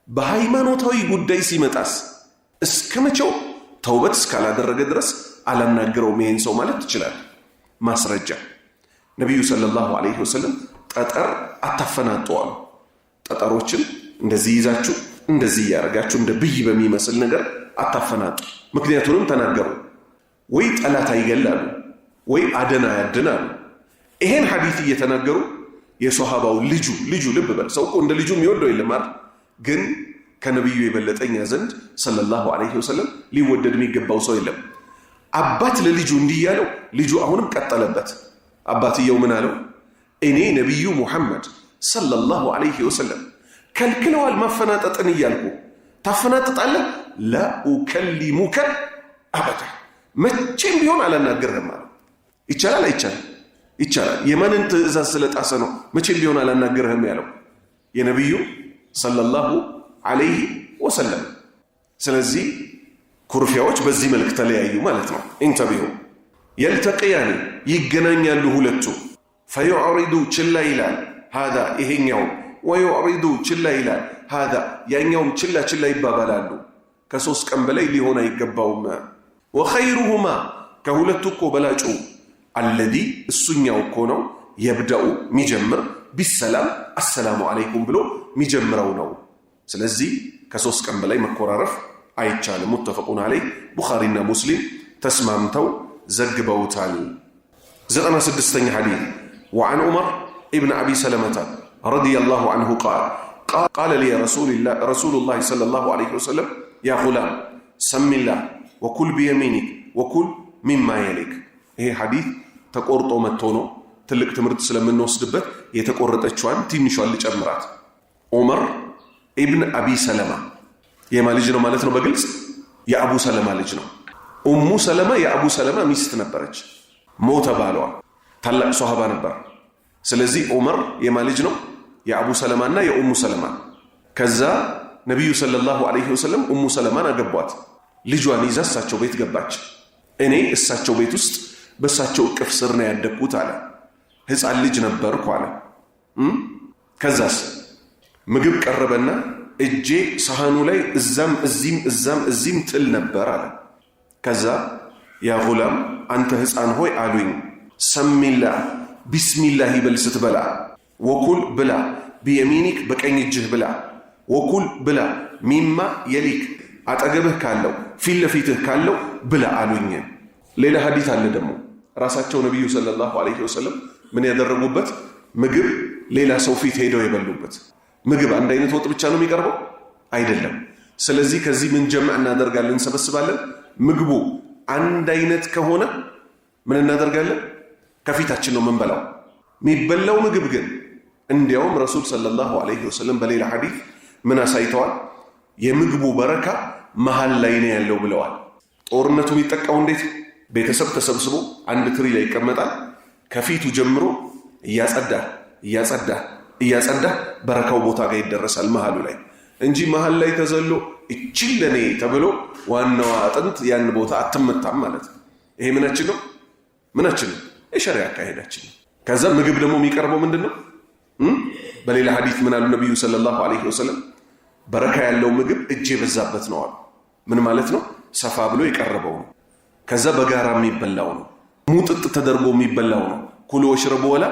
በሃይማኖታዊ ጉዳይ ሲመጣስ እስከ መቼው ተውበት እስካላደረገ ድረስ አላናገረውም ይሄን ሰው ማለት ትችላል። ማስረጃ ነብዩ ሰለላሁ ዐለይሂ ወሰለም ጠጠር አታፈናጠዋል። ጠጠሮችን እንደዚህ ይዛችሁ እንደዚህ ያርጋችሁ እንደ ብይ በሚመስል ነገር አታፈናጡ። ምክንያቱንም ተናገሩ። ወይ ጠላት አይገላሉ ወይ አደና ያድናሉ። ይሄን ሐዲስ እየተናገሩ የሷሃባው ልጁ ልብ በል ሰው እኮ እንደ ልጁ የሚወደው የለም አይደል? ግን ከነብዩ የበለጠኛ ዘንድ ሰለላሁ ዐለይሂ ወሰለም ሊወደድ የሚገባው ሰው የለም። አባት ለልጁ እንዲህ ያለው ልጁ አሁንም ቀጠለበት። አባትየው ምን አለው? እኔ ነብዩ ሙሐመድ ሰለላሁ ዐለይሂ ወሰለም ከልክለዋል ማፈናጠጥን እያልኩ ታፈናጥጣለህ? ለኡከሊሙከ አበዳ መቼም ቢሆን አላናገርህም አለ። ይቻላል አይቻልም? ይቻላል። የማንን ትእዛዝ ስለጣሰ ነው መቼም ቢሆን አላናገርህም ያለው? የነብዩ ሰለላሁ ዐለይሂ ወሰለም። ስለዚህ ኩርፊያዎች በዚህ መልክ ተለያዩ ማለት ነው። ኢንተቢሁ የልተቂያኒ ይገናኛሉ ሁለቱ። ፈዩዕሪዱ ችላ ይላል ሃዛ ይሄኛው፣ ወዩዕሪዱ ችላ ይላል ሃዛ ያኛውም ችላ ይባባላሉ። ከ3 ቀን በላይ ሊሆን አይገባውም። ወኸይሩሁማ ከሁለቱ እኮ በላጩ አለዚ እሱኛው እኮ ነው የብደኡ ሚጀምር ቢሰላም አሰላሙ አለይኩም ብሎ ሚጀምረው ነው። ስለዚህ ከ3 ቀን በላይ መኮራረፍ አይቻልም። ሙተፈቁን አለይ ቡኻሪና ሙስሊም ተስማምተው ዘግበውታል። 96ኛ ሐዲስ وعن عمر ابن أبي سلمة رضي الله عنه قال لي رسول الله صلى الله عليه وسلم يا غلام سم الله وكل بيمينك وكل مما يليك. ይሄ ሐዲስ ተቆርጦ መጥቶ ነው ትልቅ ትምህርት ስለምንወስድበት የተቆረጠችዋን ትንሿን ልጨምራት። ዑመር ኢብን አቢ ሰለማ የማን ልጅ ነው ማለት ነው? በግልጽ የአቡ ሰለማ ልጅ ነው። ኡሙ ሰለማ የአቡ ሰለማ ሚስት ነበረች። ሞተ ባሏ። ታላቅ ሷሃባ ነበር። ስለዚህ ዑመር የማልጅ ነው የአቡ ሰለማና የኡሙ ሰለማ። ከዛ ነቢዩ ሰለላሁ ዐለይሂ ወሰለም ኡሙ ሰለማን አገቧት። ልጇን ይዛ እሳቸው ቤት ገባች። እኔ እሳቸው ቤት ውስጥ በእሳቸው እቅፍ ስር ነው ያደግኩት አለ። ሕፃን ልጅ ነበርኩ አለ። ከዛስ ምግብ ቀረበና እጄ ሰሃኑ ላይ እዛም እዚህም ትል ነበር አለ። ከዛ ያ ጉላም አንተ ሕፃን ሆይ አሉኝ፣ ሰሚላህ ቢስሚላህ ይበል ስትበላ፣ ወኩል ብላ፣ ቢየሚኒክ በቀኝ እጅህ ብላ፣ ወኩል ብላ፣ ሚማ የሊክ አጠገብህ ካለው ፊት ለፊትህ ካለው ብላ አሉኝ። ሌላ ሐዲስ አለ ደግሞ ራሳቸው ነቢዩ ሰለላሁ ዐለይሂ ወሰለም ምን ያደረጉበት ምግብ ሌላ ሰው ፊት ሄደው የበሉበት ምግብ። አንድ አይነት ወጥ ብቻ ነው የሚቀርበው አይደለም። ስለዚህ ከዚህ ምን ጀምዕ እናደርጋለን፣ እንሰበስባለን። ምግቡ አንድ አይነት ከሆነ ምን እናደርጋለን? ከፊታችን ነው ምንበላው። የሚበላው ምግብ ግን እንዲያውም ረሱል ሰለላሁ ዐለይሂ ወሰለም በሌላ ሐዲስ ምን አሳይተዋል? የምግቡ በረካ መሃል ላይ ነው ያለው ብለዋል። ጦርነቱ የሚጠቃው እንዴት? ቤተሰብ ተሰብስቦ አንድ ትሪ ላይ ይቀመጣል። ከፊቱ ጀምሮ እያጸዳ በረካው ቦታ ጋር ይደረሳል መሃሉ ላይ እንጂ መሃል ላይ ተዘሎ እቺን ለኔ ተብሎ ዋናዋ አጥንት ያን ቦታ አትመታም ማለት ነው። ይሄ ምናችን ነው? የሸሪዓ አካሄዳችን ነው። ከዛ ምግብ ደግሞ የሚቀርበው ምንድነው? በሌላ ሐዲስ ምን አሉ ነብዩ ሰለላሁ ዐለይሂ ወሰለም? በረካ ያለው ምግብ እጅ የበዛበት ነው አሉ። ምን ማለት ነው? ሰፋ ብሎ የቀረበው ነው። ከዛ በጋራ የሚበላው ነው። ሙጥጥ ተደርጎ የሚበላው ነው። ኩሉ ወሽረቡ ወላ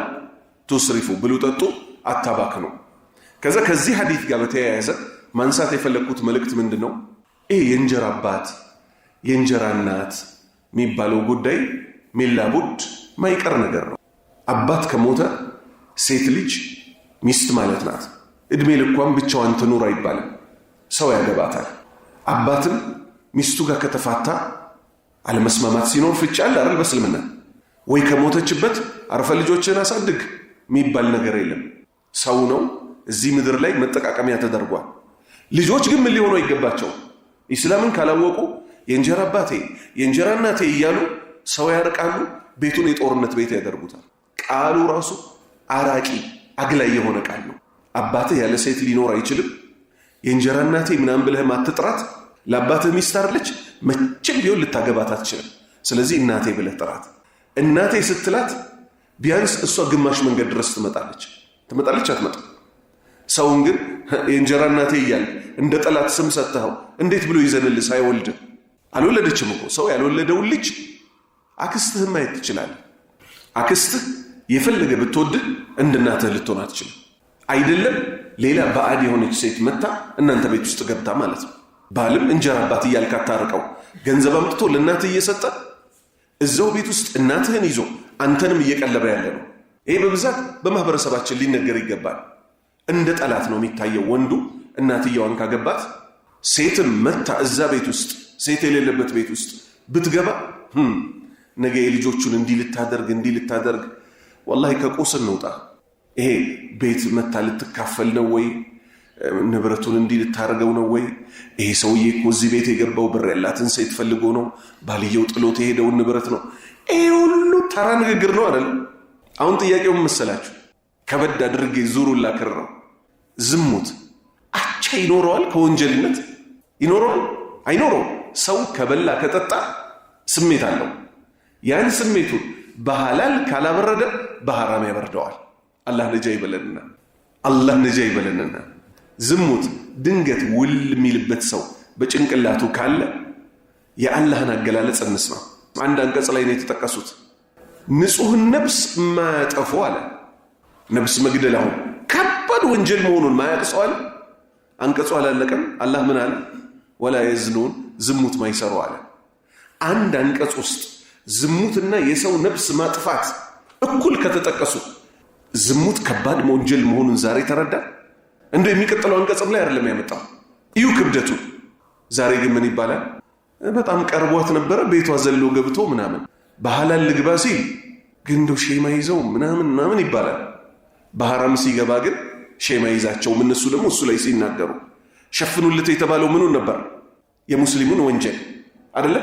ቱስሪፉ፣ ብሉ ጠጡ አታባክኑ። ከዛ ከዚህ ሐዲስ ጋር በተያያዘ ማንሳት የፈለኩት መልእክት ምንድነው? ይሄ የእንጀራ አባት የእንጀራ እናት የሚባለው ጉዳይ ሚላቡድ ማይቀር ነገር ነው። አባት ከሞተ ሴት ልጅ ሚስት ማለት ናት። እድሜ ልኳን ብቻዋን ትኑር አይባልም፣ ሰው ያገባታል። አባትም ሚስቱ ጋር ከተፋታ አለመስማማት ሲኖር ፍቻ አለ አይደል? በእስልምና ወይ ከሞተችበት አርፈ ልጆችን አሳድግ የሚባል ነገር የለም። ሰው ነው እዚህ ምድር ላይ መጠቃቀሚያ ተደርጓል። ልጆች ግን ምን ሊሆኑ አይገባቸው? ኢስላምን ካላወቁ የእንጀራ አባቴ የእንጀራ እናቴ እያሉ ሰው ያርቃሉ። ቤቱን የጦርነት ቤት ያደርጉታል። ቃሉ ራሱ አራቂ አግላይ የሆነ ቃል ነው። አባትህ ያለ ሴት ሊኖር አይችልም። የእንጀራ እናቴ ምናምን ብለህ ማትጥራት። ለአባትህ ሚስት አይደለች፣ መቼም ቢሆን ልታገባት አትችልም። ስለዚህ እናቴ ብለህ ጥራት። እናቴ ስትላት ቢያንስ እሷ ግማሽ መንገድ ድረስ ትመጣለች አትመጣም? ሰውን ግን የእንጀራ እናቴ እያለ እንደ ጠላት ስም ሰጥተኸው እንዴት ብሎ ይዘንልህ? ሳይወልድ አልወለደችም እኮ። ሰው ያልወለደውን ልጅ አክስትህን ማየት ትችላለህ። አክስትህ የፈለገ ብትወድህ እንደ እናትህ ልትሆን አትችልም። አይደለም ሌላ ባዕድ የሆነች ሴት መታ እናንተ ቤት ውስጥ ገብታ ማለት ነው። ባልም እንጀራ አባት እያልክ አታርቀው። ገንዘብ አምጥቶ ለእናትህ እየሰጠ እዛው ቤት ውስጥ እናትህን ይዞ አንተንም እየቀለበ ያለ ነው። ይሄ በብዛት በማህበረሰባችን ሊነገር ይገባል። እንደ ጠላት ነው የሚታየው ወንዱ እናትየዋን ካገባት። ሴትም መታ እዛ ቤት ውስጥ ሴት የሌለበት ቤት ውስጥ ብትገባ ነገ የልጆቹን እንዲህ ልታደርግ ወላሂ ከቁስ እንውጣ። ይሄ ቤት መታ ልትካፈል ነው ወይ? ንብረቱን እንዲህ ልታደርገው ነው ወይ? ይሄ ሰውዬ እኮ እዚህ ቤት የገባው ብር ያላትን ሴት ፈልጎ ነው። ባልየው ጥሎት የሄደውን ንብረት ነው። ይሄ ሁሉ ተራ ንግግር ነው አይደል? አሁን ጥያቄው መሰላችሁ? ከበድ አድርጌ ዙሩን ላከረው። ዝሙት አቻ ይኖረዋል ከወንጀልነት? ይኖረዋል? አይኖረውም። ሰው ከበላ ከጠጣ ስሜት አለው። ያን ስሜቱን በሐላል ካላበረደ በሐራም ያበርደዋል። አላህ ነጃ ይበለንና ዝሙት ድንገት ውል የሚልበት ሰው በጭንቅላቱ ካለ የአላህን አገላለጽ እንስማ። አንድ አንቀጽ ላይ ነው የተጠቀሱት። ንጹህን ነፍስ ማያጠፉ አለ። ነፍስ መግደል አሁን ከባድ ወንጀል መሆኑን ማያቅሰው አለ። አንቀጹ አላለቀም። አላህ ምን አለ? ወላ የዝኑን ዝሙት ማይሰሩ አለ። አንድ አንቀጽ ውስጥ ዝሙትና የሰው ነፍስ ማጥፋት እኩል ከተጠቀሱ ዝሙት ከባድ ወንጀል መሆኑን ዛሬ ተረዳ። እንደው የሚቀጥለው አንቀጽም ላይ አይደለም ያመጣው። እዩ ክብደቱ። ዛሬ ግን ምን ይባላል? በጣም ቀርቧት ነበረ ቤቷ ዘሎ ገብቶ ምናምን በሐላል ልግባ ሲል ግን እንደው ሼማ ይዘው ምናምን ይባላል። በሐራም ሲገባ ግን ሼማ ይዛቸው እነሱ ደግሞ እሱ ላይ ሲናገሩ ሸፍኑለት የተባለው ምኑን ነበር? የሙስሊሙን ወንጀል አይደለ?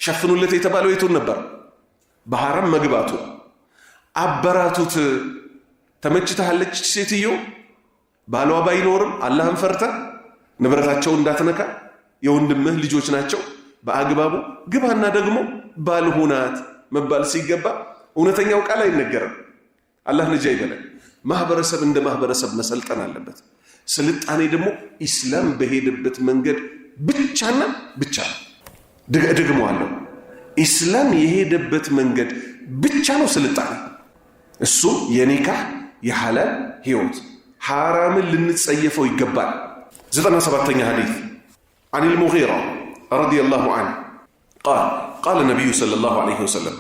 ሸፍኑለት የተባለው የቱን ነበር? በሐራም መግባቱ። አበራቱት። ተመችተሃለች ሴትዮ ባሏ ባይኖርም አላህን ፈርታ ንብረታቸውን እንዳትነካ የወንድምህ ልጆች ናቸው በአግባቡ ግባና ደግሞ ባልሆናት መባል ሲገባ እውነተኛው ቃል አይነገርም። አላህ ነጃ ይበለን። ማህበረሰብ እንደ ማህበረሰብ መሰልጠን አለበት። ስልጣኔ ደግሞ ኢስላም በሄደበት መንገድ ብቻና ብቻ ደግመዋለሁ፣ ኢስላም የሄደበት መንገድ ብቻ ነው ስልጣኔ። እሱም የኒካህ የሐላል ህይወት ሐራምን ልንጸየፈው ይገባል። 97ኛ ሐዲስ عن المغيرة رضي الله عنه قال النبي صلى الله عليه وسلم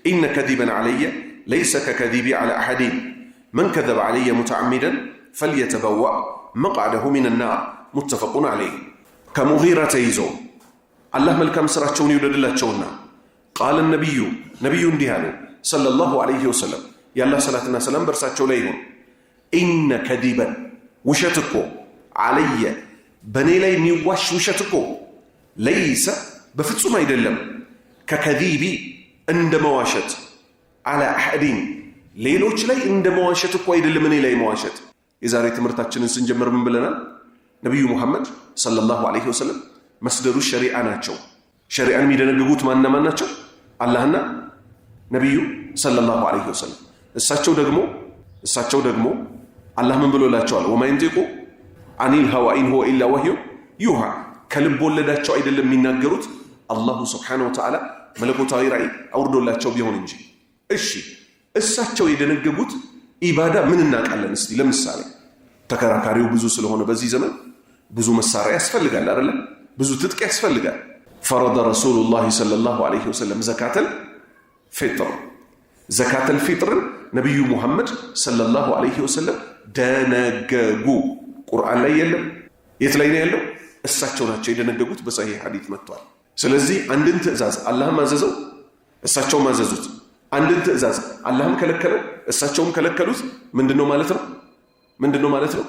إن كذبا علي ليس ككذبي على أحد من كذب علي متعمدا فليتبوأ مقعده من النار متفق عليه كمغيرة تيزو الله ملكم سراتشون يولد الله تشونا قال النبي اندهانو صلى الله عليه وسلم يا الله صلاتنا سلام برساتشو ليهم إن كذبا وشتكو علي بني لي ميواش وشتكو ليس بفتسو ما يدلم ككذيبي عند مواشت على أحدين ሌሎች ላይ እንደ መዋሸት እኮ አይደለም እኔ ላይ መዋሸት። የዛሬ ትምህርታችንን ስንጀምር ምን ብለናል? ነብዩ መሐመድ ሰለላሁ ዐለይሂ ወሰለም መስደሩ ሸሪዓ ናቸው። ሸሪዓን የሚደነግጉት ማን ናቸው? አላህና ነብዩ ሰለላሁ ዐለይሂ ወሰለም። እሳቸው ደግሞ አላህ ምን ብሎላቸዋል? ወማ የንጢቁ አኒል ሀዋ ኢን ሁወ ኢላ ወህዩ ዩሃ። ከልብ ወለዳቸው አይደለም የሚናገሩት አላሁ ሱብሓነሁ ወተዓላ መለኮታዊ ራእይ አውርዶላቸው ቢሆን እንጂ። እሺ እሳቸው የደነገጉት ኢባዳ ምን እናውቃለን? እስቲ ለምሳሌ ተከራካሪው ብዙ ስለሆነ በዚህ ዘመን ብዙ መሳሪያ ያስፈልጋል አይደል? ብዙ ትጥቅ ያስፈልጋል። ፈረደ ረሱሉላህ ሰለላሁ ዐለይሂ ወሰለም ዘካተል ፊጥርን ነብዩ ሙሐመድ ሰለላሁ ዐለይሂ ወሰለም ደነገጉ። ቁርአን ላይ የለም። የት ላይ ነው ያለው? እሳቸው ናቸው የደነገጉት። በሰሂህ ሐዲስ መጥቷል። ስለዚህ አንድን ትዕዛዝ አላህም አዘዘው፣ እሳቸውም አዘዙት። አንድን ትዕዛዝ አላህም ከለከለው፣ እሳቸውም ከለከሉት። ምንድነው ማለት ነው?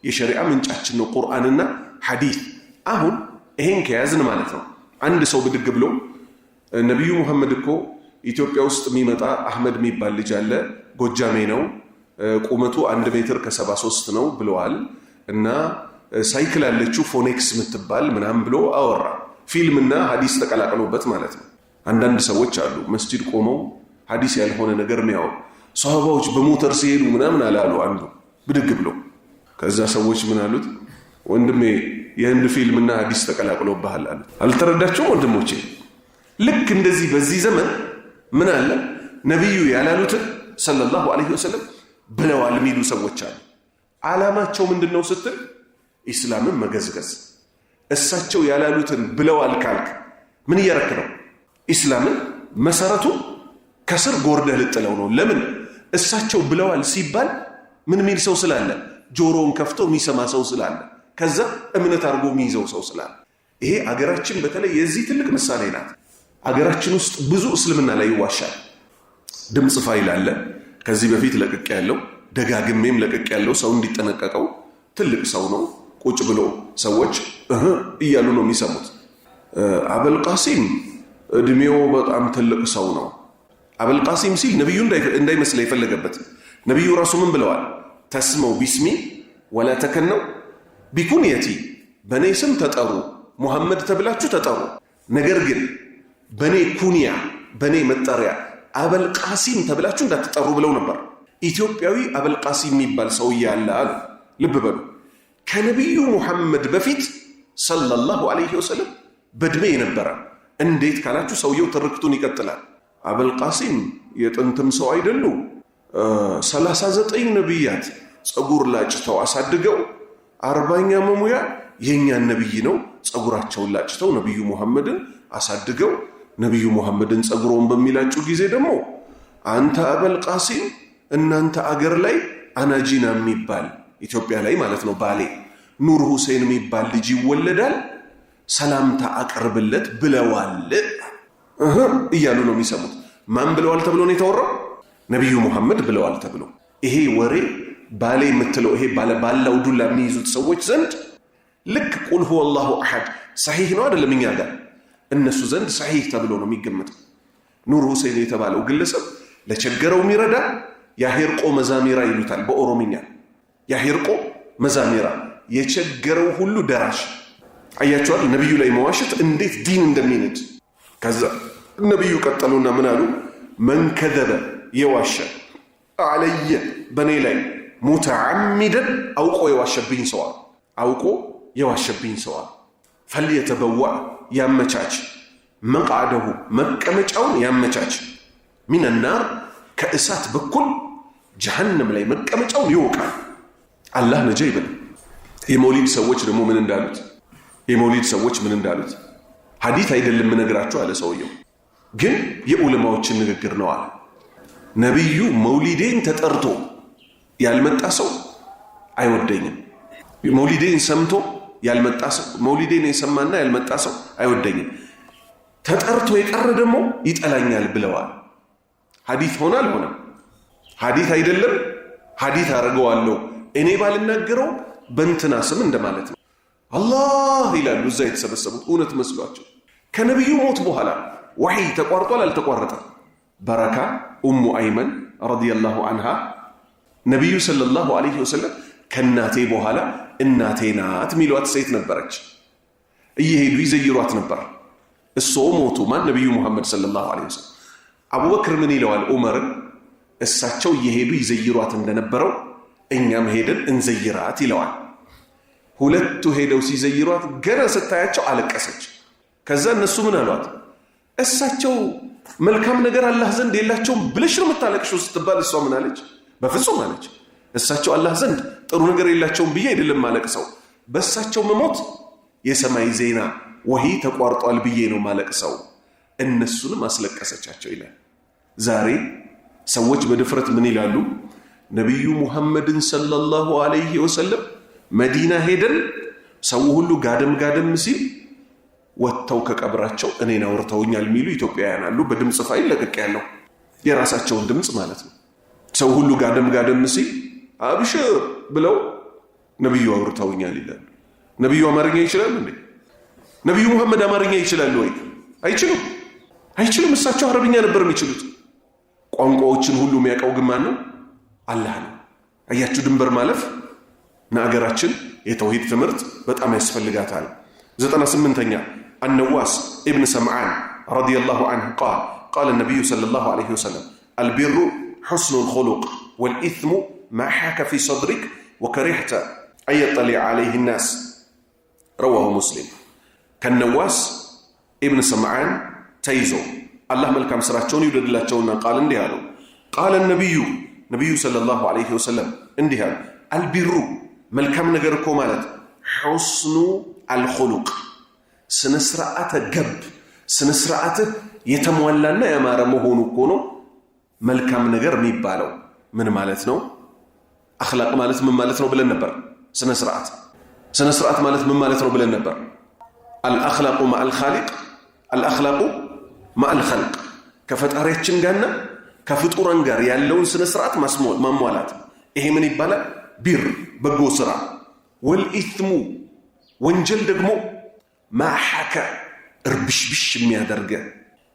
የሸሪዓ ምንጫችን ነው ቁርአንና ሐዲስ። አሁን ይሄን ከያዝን ማለት ነው አንድ ሰው ብድግ ብሎ ነብዩ መሐመድ እኮ ኢትዮጵያ ውስጥ የሚመጣ አህመድ የሚባል ልጅ አለ፣ ጎጃሜ ነው፣ ቁመቱ 1 ሜትር ከ73 ነው ብለዋል እና ሳይክል አለችው ፎኔክስ የምትባል ምናምን ብሎ አወራ። ፊልምና ሐዲስ ተቀላቅሎበት ማለት ነው። አንዳንድ ሰዎች አሉ መስጂድ ቆመው ሐዲስ ያልሆነ ነገር ነው። ሷሃባዎች በሞተር ሲሄዱ ምናምን አላሉ። አንዱ ብድግ ብሎ ከዛ ሰዎች ምን አሉት? ወንድሜ የህንድ ፊልምና ሐዲስ ተቀላቅሎብሃል አሉት። አልተረዳችሁም ወንድሞቼ? ልክ እንደዚህ በዚህ ዘመን ምን አለ ነብዩ ያላሉትን ሰለላሁ ዐለይሂ ወሰለም ብለዋል የሚሉ ሰዎች አሉ። ዓላማቸው ምንድነው ስትል ኢስላምን መገዝገዝ። እሳቸው ያላሉትን ብለዋል ካልክ ምን እያረክ ነው? ኢስላምን መሰረቱ ከስር ጎርደህ ልጥለው ነው። ለምን? እሳቸው ብለዋል ሲባል ምን ሚል ሰው ስላለ፣ ጆሮውን ከፍቶ የሚሰማ ሰው ስላለ፣ ከዛ እምነት አድርጎ የሚይዘው ሰው ስላለ። ይሄ አገራችን በተለይ የዚህ ትልቅ ምሳሌ ናት። አገራችን ውስጥ ብዙ እስልምና ላይ ይዋሻል። ድምፅ ፋይል አለ። ከዚህ በፊት ለቅቅ ያለው ደጋግሜም ለቅቅ ያለው ሰው እንዲጠነቀቀው። ትልቅ ሰው ነው። ቁጭ ብሎ ሰዎች እያሉ ነው የሚሰሙት። አበልቃሲም እድሜው በጣም ትልቅ ሰው ነው። አበልቃሲም ሲል ነብዩ እንዳይመስል የፈለገበት ነብዩ ራሱ ምን ብለዋል? ተስመው ቢስሚ ወላ ተከነው ቢኩንየቲ፣ በኔ ስም ተጠሩ፣ ሙሐመድ ተብላችሁ ተጠሩ፣ ነገር ግን በኔ ኩንያ በኔ መጠሪያ አበልቃሲም ተብላችሁ እንዳትጠሩ ብለው ነበር። ኢትዮጵያዊ አበልቃሲም የሚባል ሰው ያለ አሉ። ልብ በሉ። ከነብዩ ሙሐመድ በፊት ሰለላሁ ዐለይሂ ወሰለም በእድሜ የነበረ። እንዴት ካላችሁ ሰውየው ትርክቱን ይቀጥላል። አበልቃሲም የጥንትም ሰው አይደሉ። 39 ነቢያት ጸጉር ላጭተው አሳድገው 40ኛ መሙያ የኛን ነብይ ነው ጸጉራቸውን ላጭተው ነብዩ ሙሐመድን አሳድገው ነብዩ ሙሐመድን ጸጉሮን በሚላጩ ጊዜ ደግሞ አንተ አበልቃሲም እናንተ አገር ላይ አናጂና የሚባል ኢትዮጵያ ላይ ማለት ነው ባሌ ኑር ሁሴን የሚባል ልጅ ይወለዳል፣ ሰላምታ አቅርብለት ብለዋል እያሉ ነው የሚሰሙት። ማን ብለዋል ተብሎ ነው የተወራው? ነብዩ ሙሐመድ ብለዋል ተብሎ። ይሄ ወሬ ባሌ የምትለው ይሄ ባላው ዱላ የሚይዙት ሰዎች ዘንድ ልክ ቁል ሁወ አላሁ አሐድ ሰሒህ ነው አይደለም? እኛ ጋር እነሱ ዘንድ ሰሒህ ተብሎ ነው የሚገመተው። ኑር ሁሴን የተባለው ግለሰብ ለቸገረው የሚረዳ ያሂርቆ መዛሚራ ይሉታል በኦሮምኛ። ያሂርቆ መዛሚራ የቸገረው ሁሉ ደራሽ። አያቸዋል ነቢዩ ላይ መዋሸት እንዴት ዲን እንደሚነድ። ከዛ ነቢዩ ቀጠሉና ምን አሉ? መን ከዘበ የዋሸ አለየ በእኔ ላይ ሙተዓሚደን አውቆ የዋሸብኝ ሰዋል አውቆ የዋሸብኝ ሰዋል ፈልየተበዋዕ ያመቻች መቃደሁ መቀመጫውን ያመቻች ሚነናር ከእሳት በኩል ጀሃነም ላይ መቀመጫውን ይወቃል። አላህ ነጃ ይበል። የመውሊድ ሰዎች ደግሞ ምን እንዳሉት የመውሊድ ሰዎች ምን እንዳሉት ሐዲስ አይደለም ምነግራችሁ አለ ሰውየው፣ ግን የዑለማዎችን ንግግር ነው አለ። ነቢዩ መውሊዴን ተጠርቶ ያልመጣ ሰው አይወደኝም። መውሊዴን ሰምቶ ያልመጣ ሰው መውሊዴን የሰማና ያልመጣ ሰው አይወደኝም። ተጠርቶ የቀረ ደግሞ ይጠላኛል ብለዋል። ሐዲስ ሆነ አልሆነም? ሐዲስ አይደለም ሐዲስ አደርገዋለሁ እኔ ባልናገረው በእንትና ስም እንደማለት ነው። አላህ ይላሉ እዛ የተሰበሰቡት እውነት መስሏቸው። ከነቢዩ ሞት በኋላ ወሕይ ተቋርጧል አልተቋረጠም? በረካ ኡሙ አይመን ረዲየላሁ አንሃ ነቢዩ ሰለላሁ ዐለይሂ ወሰለም ከእናቴ በኋላ እናቴ ናት ሚሏት ሴት ነበረች። እየሄዱ ይዘይሯት ነበር። እሶ ሞቱ። ማን? ነቢዩ ሙሐመድ ሰለላሁ ዐለይሂ ወሰለም። አቡበክር ምን ይለዋል? ዑመርን እሳቸው እየሄዱ ይዘይሯት እንደነበረው እኛም ሄደን እንዘይራት ይለዋል። ሁለቱ ሄደው ሲዘይሯት ገና ስታያቸው አለቀሰች። ከዛ እነሱ ምን አሏት? እሳቸው መልካም ነገር አላህ ዘንድ የላቸውም ብለሽ ነው የምታለቅሽው ስትባል እሷ ምን አለች? በፍጹም አለች። እሳቸው አላህ ዘንድ ጥሩ ነገር የላቸውም ብዬ አይደለም ማለቅሰው፣ በእሳቸው መሞት የሰማይ ዜና ወሕይ ተቋርጧል ብዬ ነው ማለቅሰው። እነሱንም አስለቀሰቻቸው ይላል። ዛሬ ሰዎች በድፍረት ምን ይላሉ? ነቢዩ ሙሐመድን ሰለላሁ ዐለይሂ ወሰለም መዲና ሄደን ሰው ሁሉ ጋደም ጋደም ሲል ወጥተው ከቀብራቸው እኔን አውርተውኛል የሚሉ ኢትዮጵያውያን አሉ። በድምፅ ፋይል ለቅቅ ያለው የራሳቸውን ድምፅ ማለት ነው። ሰው ሁሉ ጋደም ጋደም ሲል አብሽር ብለው ነቢዩ አውርተውኛል ይላሉ። ነቢዩ አማርኛ ይችላሉ እንዴ? ነቢዩ ሙሐመድ አማርኛ ይችላሉ ወይ? አይችሉም፣ አይችሉም። እሳቸው አረብኛ ነበር የሚችሉት። ቋንቋዎችን ሁሉ የሚያውቀው ግን ማን ነው? አላህ ነው። አያችሁ ድንበር ማለፍ ለአገራችን የተውሂድ ትምህርት በጣም ያስፈልጋታል። 98ኛ አነዋስ ኢብን ሰምዓን ረዲየላሁ ዐንሁ ቃለ ነቢዩ ሰለላሁ ዐለይሂ ወሰለም አልቢሩ ሑስኑል ኹሉቅ ወልኢስሙ ማ ሓከ ፊ ሰድሪክ ወከሪሕተ አን የጠሊዐ ዐለይሂ ናስ ረዋሁ ሙስሊም። ከነዋስ ኢብን ሰምዓን ተይዞ አላህ መልካም ስራቸውን ይውደድላቸውና ቃል እንዲህ አለው። ቃለ ነቢዩ ሰለላሁ ዐለይሂ ወሰለም እንዲህ አሉ። አልቢሩ መልካም ነገር እኮ ማለት ሑስኑ አልኹሉቅ ስነ ስርዓተ ገብ ስነ ስርዓትህ የተሟላና ያማረ መሆኑ እኮ ነው መልካም ነገር የሚባለው። ምን ማለት ነው? አኽላቅ ማለት ምን ማለት ነው ብለን ነበር። ስነ ስርዓት ማለት ምን ማለት ነው ብለን ነበር። አልአኽላቁ ማአል ኻሊቅ አልአኽላቁ ማአል ኸልቅ ከፈጣሪያችን ጋርና ከፍጡራን ጋር ያለውን ስነ ስርዓት ማሟላት። ይሄ ምን ይባላል? ቢር በጎ ስራ። ወልኢስሙ ወንጀል ደግሞ ማሐከ እርብሽብሽ የሚያደርገ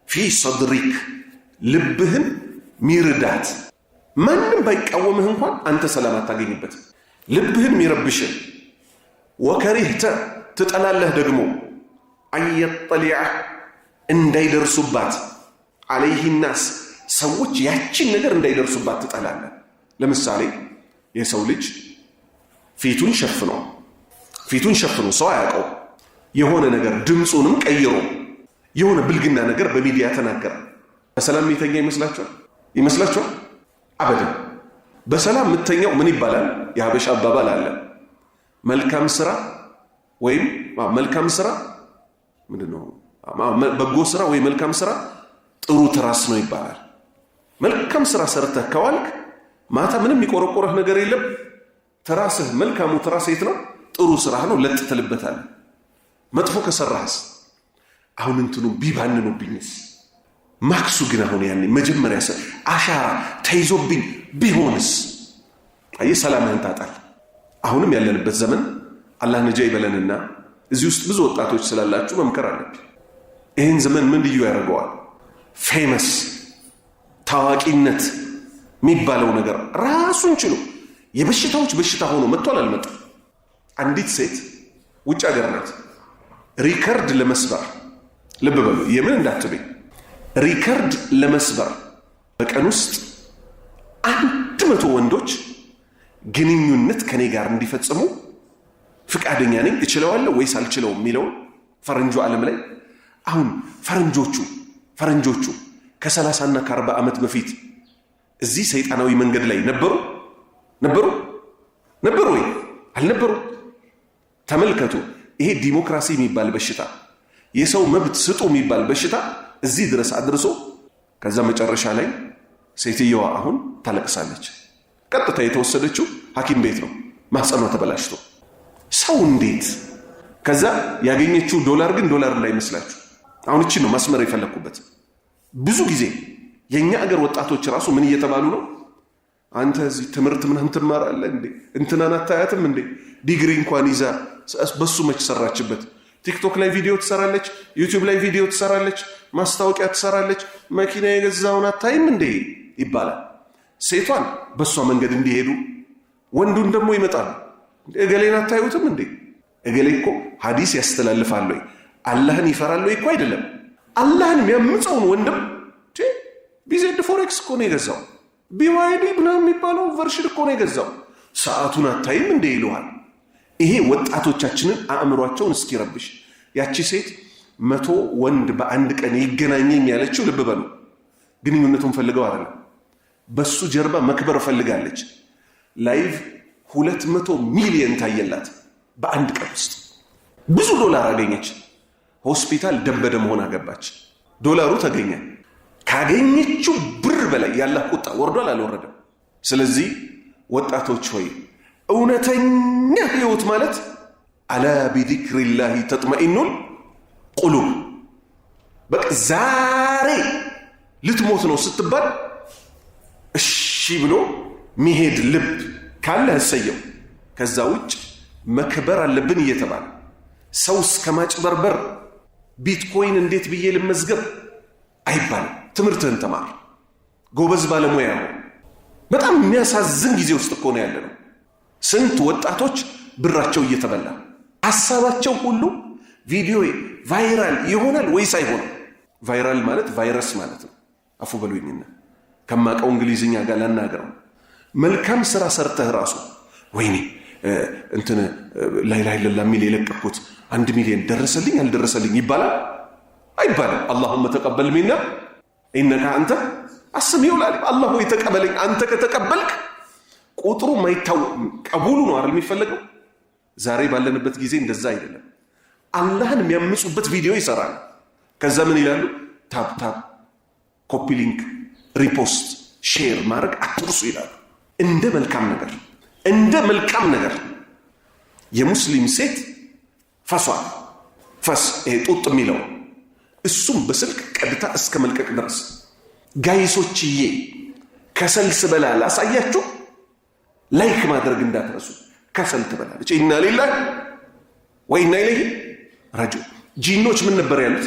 ፊ ሰድሪክ ልብህን ሚርዳት ማንም ባይቃወምህ እንኳን አንተ ሰላም አታገኝበት። ልብህን ሚረብሽህ ወከሪህተ ትጠላለህ ደግሞ አየጠሊዐ እንዳይደርሱባት ዐለይሂ ናስ ሰዎች ያችን ነገር እንዳይደርሱባት ትጠላለህ። ለምሳሌ የሰው ልጅ ፊቱን ሸፍኖ ሰው አያውቀው የሆነ ነገር ድምፁንም ቀይሮ የሆነ ብልግና ነገር በሚዲያ ተናገረ። በሰላም የሚተኛ ይመስላችኋል? አበደን። በሰላም የምተኛው ምን ይባላል? የሀበሻ አባባል አለ። መልካም ስራ ወይም መልካም ስራ ምንድነው? በጎ ስራ ወይ መልካም ስራ ጥሩ ትራስ ነው ይባላል። መልካም ስራ ሰርተህ ከዋልክ ማታ ምንም የሚቆረቆረህ ነገር የለም። ትራስህ መልካሙ ትራስ የት ነው? ጥሩ ስራህ ነው፣ ለጥ ትልበታለህ። መጥፎ ከሰራህስ አሁን እንትኑ ቢባንኑብኝስ? ማክሱ ግን አሁን ያኔ መጀመሪያ አሻራ ተይዞብኝ ቢሆንስ? አየህ ሰላምህን ታጣል። አሁንም ያለንበት ዘመን አላህ ነጃ ይበለንና እዚህ ውስጥ ብዙ ወጣቶች ስላላችሁ መምከር አለብኝ። ይህን ዘመን ምን ልዩ ያደርገዋል? ፌመስ ታዋቂነት የሚባለው ነገር ራሱን ችሎ የበሽታዎች በሽታ ሆኖ መጥቷል አልመጣም? አንዲት ሴት ውጭ ሀገር ናት። ሪከርድ ለመስበር ልብ በሉ፣ የምን እንዳትበኝ፣ ሪከርድ ለመስበር በቀን ውስጥ 100 ወንዶች ግንኙነት ከኔ ጋር እንዲፈጽሙ ፍቃደኛ ነኝ፣ እችለዋለሁ ወይስ አልችለውም የሚለውን ፈረንጆ ዓለም ላይ አሁን ፈረንጆቹ ከ30 እና ከ40 ዓመት በፊት እዚህ ሰይጣናዊ መንገድ ላይ ነበሩ ወይ? አልነበሩ። ተመልከቱ። ይሄ ዲሞክራሲ የሚባል በሽታ፣ የሰው መብት ስጡ የሚባል በሽታ እዚህ ድረስ አድርሶ ከዛ መጨረሻ ላይ ሴትየዋ አሁን ታለቅሳለች። ቀጥታ የተወሰደችው ሐኪም ቤት ነው፣ ማህፀኗ ተበላሽቶ። ሰው እንዴት! ከዛ ያገኘችው ዶላር ግን ዶላር እንዳይመስላችሁ። አሁን እቺ ነው ማስመር የፈለኩበት። ብዙ ጊዜ የኛ አገር ወጣቶች ራሱ ምን እየተባሉ ነው? አንተ እዚህ ትምህርት ምናምን ትማራለህ እንዴ? እንትናን አታያትም እንዴ? ዲግሪ እንኳን ይዛ በሱ መች ሰራችበት? ቲክቶክ ላይ ቪዲዮ ትሰራለች፣ ዩቲዩብ ላይ ቪዲዮ ትሰራለች፣ ማስታወቂያ ትሰራለች፣ መኪና የገዛውን አታይም እንዴ ይባላል። ሴቷን በሷ መንገድ እንዲሄዱ ወንዱን ደግሞ ይመጣሉ። እገሌን አታዩትም እንዴ? እገሌ እኮ ሐዲስ ያስተላልፋል ወይ አላህን ይፈራል ወይ እኮ አይደለም። አላህን የሚያምፀውን ወንድም ቢዜድ ፎሬክስ እኮ ነው የገዛው፣ ቢዋይዲ ምናምን የሚባለው ቨርሽን እኮ ነው የገዛው። ሰዓቱን አታይም እንዴ ይለዋል። ይሄ ወጣቶቻችንን አእምሯቸውን እስኪረብሽ። ያቺ ሴት 100 ወንድ በአንድ ቀን ይገናኘኝ ያለችው ልብ በሉ፣ ግንኙነቱን ፈልገው አይደለም፣ በሱ ጀርባ መክበር ፈልጋለች። ላይቭ 200 ሚሊዮን ታየላት በአንድ ቀን ውስጥ። ብዙ ዶላር አገኘች። ሆስፒታል ደም በደም ሆና ገባች። ዶላሩ ተገኘ። ካገኘችው ብር በላይ ያላህ ቁጣ ወርዷል አልወረደም? ስለዚህ ወጣቶች ሆይ እውነተኛ ህይወት ማለት አላ ቢዚክሪላሂ ተጥመኢኑል ቁሉብ። በቃ ዛሬ ልትሞት ነው ስትባል እሺ ብሎ ሚሄድ ልብ ካለ እሰየው። ከዛ ውጭ መክበር አለብን እየተባለ ሰው እስከ ማጭበርበር ቢትኮይን እንዴት ብዬ ልመዝገብ አይባልም። ትምህርትህን ተማር፣ ጎበዝ ባለሙያ ነው። በጣም የሚያሳዝን ጊዜ ውስጥ እኮ ነው ያለነው። ስንት ወጣቶች ብራቸው እየተበላ ሐሳባቸው ሁሉ ቪዲዮ ቫይራል ይሆናል ወይስ አይሆንም? ቫይራል ማለት ቫይረስ ማለት ነው። አፉ በሉኝና ከማቀው እንግሊዝኛ ጋር ላናገረው። መልካም ስራ ሰርተህ ራሱ ወይኔ እንትን ላይ ለላ ሚል የለቀኩት 1 ሚሊዮን ደረሰልኝ አልደረሰልኝ ይባላል አይባልም? አላሁመ ተቀበል ሚና ኢነካ አንተ አስሚዑል ዓሊም። አላህ ሆይ ተቀበለኝ። አንተ ከተቀበልክ ቁጥሩ ማይታወቅ ቀቡሉ ነው አይደል የሚፈለገው? ዛሬ ባለንበት ጊዜ እንደዛ አይደለም። አላህን የሚያምፁበት ቪዲዮ ይሰራል። ከዛ ምን ይላሉ? ታፕ ታፕ፣ ኮፒ ሊንክ፣ ሪፖስት፣ ሼር ማድረግ አትርሱ ይላሉ። እንደ መልካም ነገር የሙስሊም ሴት ፈስ ጡጥ የሚለው እሱም በስልክ ቀድታ እስከ መልቀቅ ድረስ። ጋይሶችዬ ከሰል ስበላ ላሳያችሁ፣ ላይክ ማድረግ እንዳትረሱ። ከሰል ትበላለች። ኢና ሊላሂ ወኢና ኢለይሂ ራጂዑን። ጂኖች ምን ነበር ያሉት?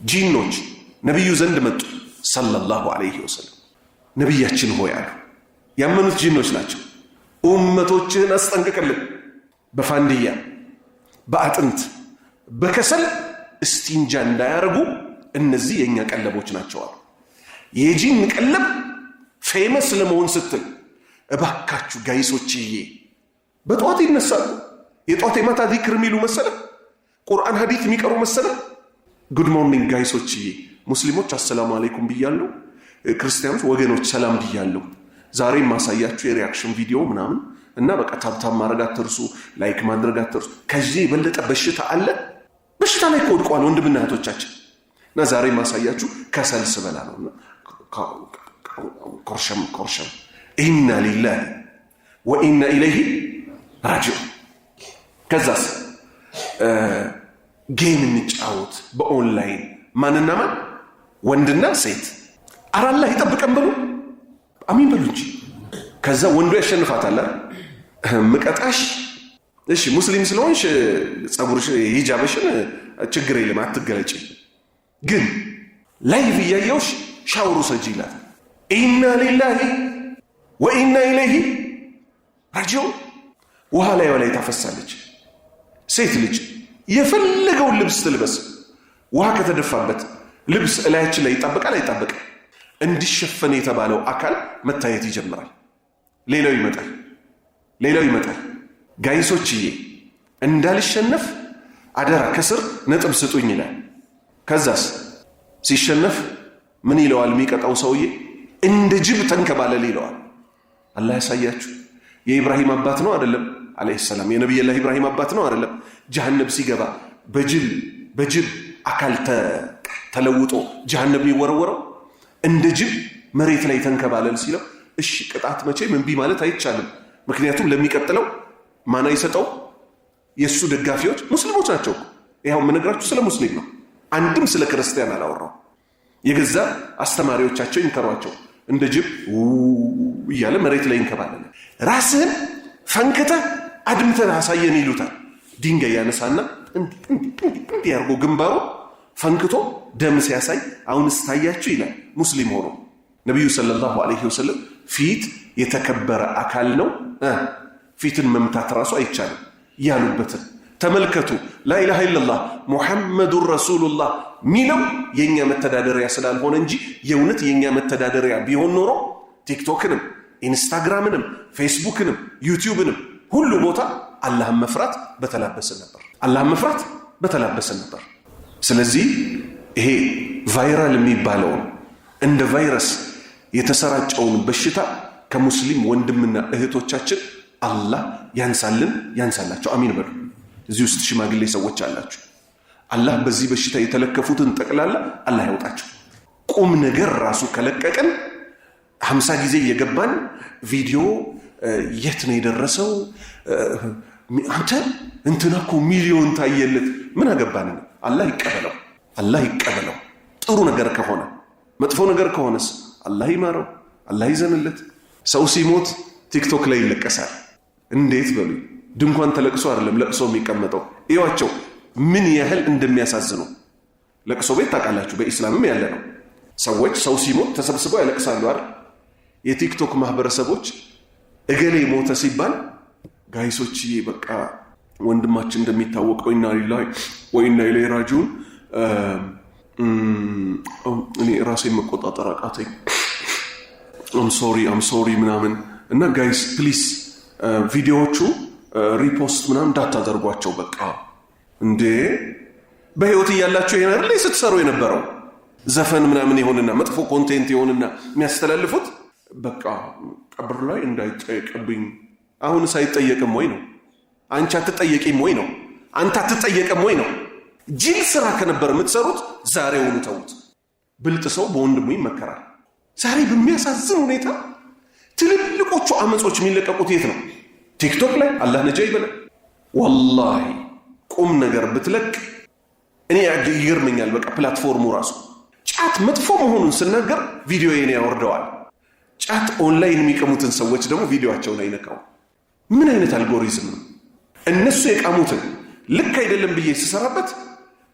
ጂኖች ነቢዩ ዘንድ መጡ ሰለላሁ ዐለይሂ ወሰለም። ነቢያችን ሆይ አሉ። ያመኑት ጂኖች ናቸው። ኡመቶችህን አስጠንቅቅልን፣ በፋንድያ በአጥንት በከሰል እስቲንጃ እንዳያረጉ፣ እነዚህ የኛ ቀለቦች ናቸው አሉ። የጂን ቀለብ ፌመስ ለመሆን ስትል እባካችሁ ጋይሶችዬ በጧት ይነሳሉ። የጧት የማታ ዚክር የሚሉ መሰለ፣ ቁርአን ሐዲት የሚቀሩ መሰለ። ጉድ ሞርኒንግ ጋይሶችዬ። ሙስሊሞች አሰላሙ አለይኩም ብያለሁ፣ ክርስቲያኖች ወገኖች ሰላም ብያለሁ። ዛሬ ማሳያችሁ የሪያክሽን ቪዲዮ ምናምን እና በቃ ታብታብ ማድረግ አትርሱ፣ ላይክ ማድረግ አትርሱ። ከዚህ የበለጠ በሽታ አለ? በሽታ ላይ ከወድቋል ወንድምና እህቶቻችን። እና ዛሬ ማሳያችሁ ከሰል ስበላ ነውና ኮርሸም ኢና ሊላሂ ወኢና ኢለይሂ ራጂዑን። ከዛስ ጌም እንጫወት በኦንላይን ማንና ማን? ወንድና ሴት። ኧረ አላህ ይጠብቀን በሉ፣ አሚን በሉ እንጂ። ከዛ ወንዱ ያሸንፋታል። ምቀጣሽ እሺ ሙስሊም ስለሆንሽ ጸጉርሽ ሂጃብሽን ችግር የለም አትገለጪ፣ ግን ላይቭ እያየውሽ ሻወሩ ሰጂ ይላል። ኢና ሊላሂ ወኢና ኢለይሂ ራጂዑን። ውሃ ላይ ታፈሳለች። ሴት ልጅ የፈለገውን ልብስ ትልበስ፣ ውሃ ከተደፋበት ልብስ እላያችን ላይ ይጣበቃል አይጣበቅም? እንዲሸፈን የተባለው አካል መታየት ይጀምራል። ሌላው ይመጣል። ጋይሶችዬ እንዳልሸነፍ አደራ ከስር ነጥብ ስጡኝ ይላል። ከዛስ ሲሸነፍ ምን ይለዋል? የሚቀጣው ሰውዬ እንደ ጅብ ተንከባለል ይለዋል። አላህ ያሳያችሁ። የኢብራሂም አባት ነው አይደለም? አለይሂ ሰላም የነብዩላህ ኢብራሂም አባት ነው አይደለም? ጀሃነም ሲገባ በጅብ አካል ተለውጦ ጀሃነም ይወረወረው እንደ ጅብ መሬት ላይ ተንከባለል ሲለው፣ እሺ ቅጣት መቼም እምቢ ማለት አይቻልም። ምክንያቱም ለሚቀጥለው ማን አይሰጠው? የሱ ደጋፊዎች ሙስሊሞች ናቸው። ይሄው የምነግራችሁ ስለ ሙስሊም ነው። አንድም ስለ ክርስቲያን አላወራው። የገዛ አስተማሪዎቻቸው ይንከሯቸው እንደ ጅብ እያለ መሬት ላይ ይንከባለል። ራስህን ፈንክተህ አድምተህ አሳየን ይሉታል። ድንጋይ ያነሳና እንዲህ ያርጎ ግንባሩ ፈንክቶ ደም ሲያሳይ አሁንስ ታያችሁ ይላል። ሙስሊም ሆኖ ነብዩ ሰለላሁ ዐለይሂ ወሰለም ፊት የተከበረ አካል ነው፣ ፊትን መምታት ራሱ አይቻልም ያሉበትን ተመልከቱ። ላኢላሃ ኢለላህ ሙሐመዱር ረሱሉላህ ሚለው የኛ መተዳደሪያ ስላልሆነ እንጂ የእውነት የኛ መተዳደሪያ ቢሆን ኖሮ ቲክቶክንም ኢንስታግራምንም ፌስቡክንም ዩቲዩብንም ሁሉ ቦታ አላህን መፍራት በተላበሰ ነበር። ስለዚህ ይሄ ቫይራል የሚባለውን እንደ ቫይረስ የተሰራጨውን በሽታ ከሙስሊም ወንድምና እህቶቻችን አላህ ያንሳላቸው። አሚን በሉ። እዚህ ውስጥ ሽማግሌ ሰዎች አላችሁ። አላህ በዚህ በሽታ የተለከፉትን ጠቅላላ አላህ ያውጣቸው። ቁም ነገር ራሱ ከለቀቀን 50 ጊዜ እየገባን ቪዲዮ የት ነው የደረሰው? አንተ እንትና እኮ ሚሊዮን ታየለት። ምን አገባን? አላህ ይቀበለው። ጥሩ ነገር ከሆነ መጥፎ ነገር ከሆነስ አላህ ይማረው፣ አላህ ይዘንለት። ሰው ሲሞት ቲክቶክ ላይ ይለቀሳል። እንዴት በሉ። ድንኳን ተለቅሶ አይደለም ለቅሶ የሚቀመጠው። እዩዋቸው ምን ያህል እንደሚያሳዝኑ። ለቅሶ ቤት ታውቃላችሁ በኢስላምም ያለ ነው። ሰዎች ሰው ሲሞት ተሰብስበው ያለቅሳሉ አይደል? የቲክቶክ ማህበረሰቦች እገሌ ሞተ ሲባል ጋይሶች በቃ ወንድማችን እንደሚታወቀው ኢና ሊላሂ ወኢና ኢለይሂ ራጂዑን እኔ ራሴ መቆጣጠር አቃተኝ አም ሶሪ ምናምን እና ጋይስ ፕሊስ ቪዲዮዎቹ ሪፖስት ምናምን እንዳታደርጓቸው። በቃ እንዴ በህይወት እያላችሁ ይሄን አይደል ስትሰሩ የነበረው ዘፈን ምናምን ይሆንና መጥፎ ኮንቴንት ይሆንና የሚያስተላልፉት በቃ ቀብር ላይ እንዳይጠየቅብኝ። አሁን ሳይጠየቅም ወይ ነው? አንቺ አትጠየቂም ወይ ነው? አንተ አትጠየቅም ወይ ነው? ጅል ስራ ከነበር የምትሰሩት ዛሬውኑ ተውት። ብልጥ ሰው በወንድሙ ይመከራል። ዛሬ በሚያሳዝን ሁኔታ ትልልቆቹ አመጾች የሚለቀቁት የት ነው? ቲክቶክ ላይ። አላህ ነጃ ይበለ። ወላሂ ቁም ነገር ብትለቅ እኔ ይገርመኛል። በቃ ፕላትፎርሙ ራሱ ጫት መጥፎ መሆኑን ስናገር ቪዲዮ የኔ ያወርደዋል። ጫት ኦንላይን የሚቀሙትን ሰዎች ደግሞ ቪዲዮአቸውን አይነካው። ምን አይነት አልጎሪዝም ነው? እነሱ የቃሙትን ልክ አይደለም ብዬ ስሰራበት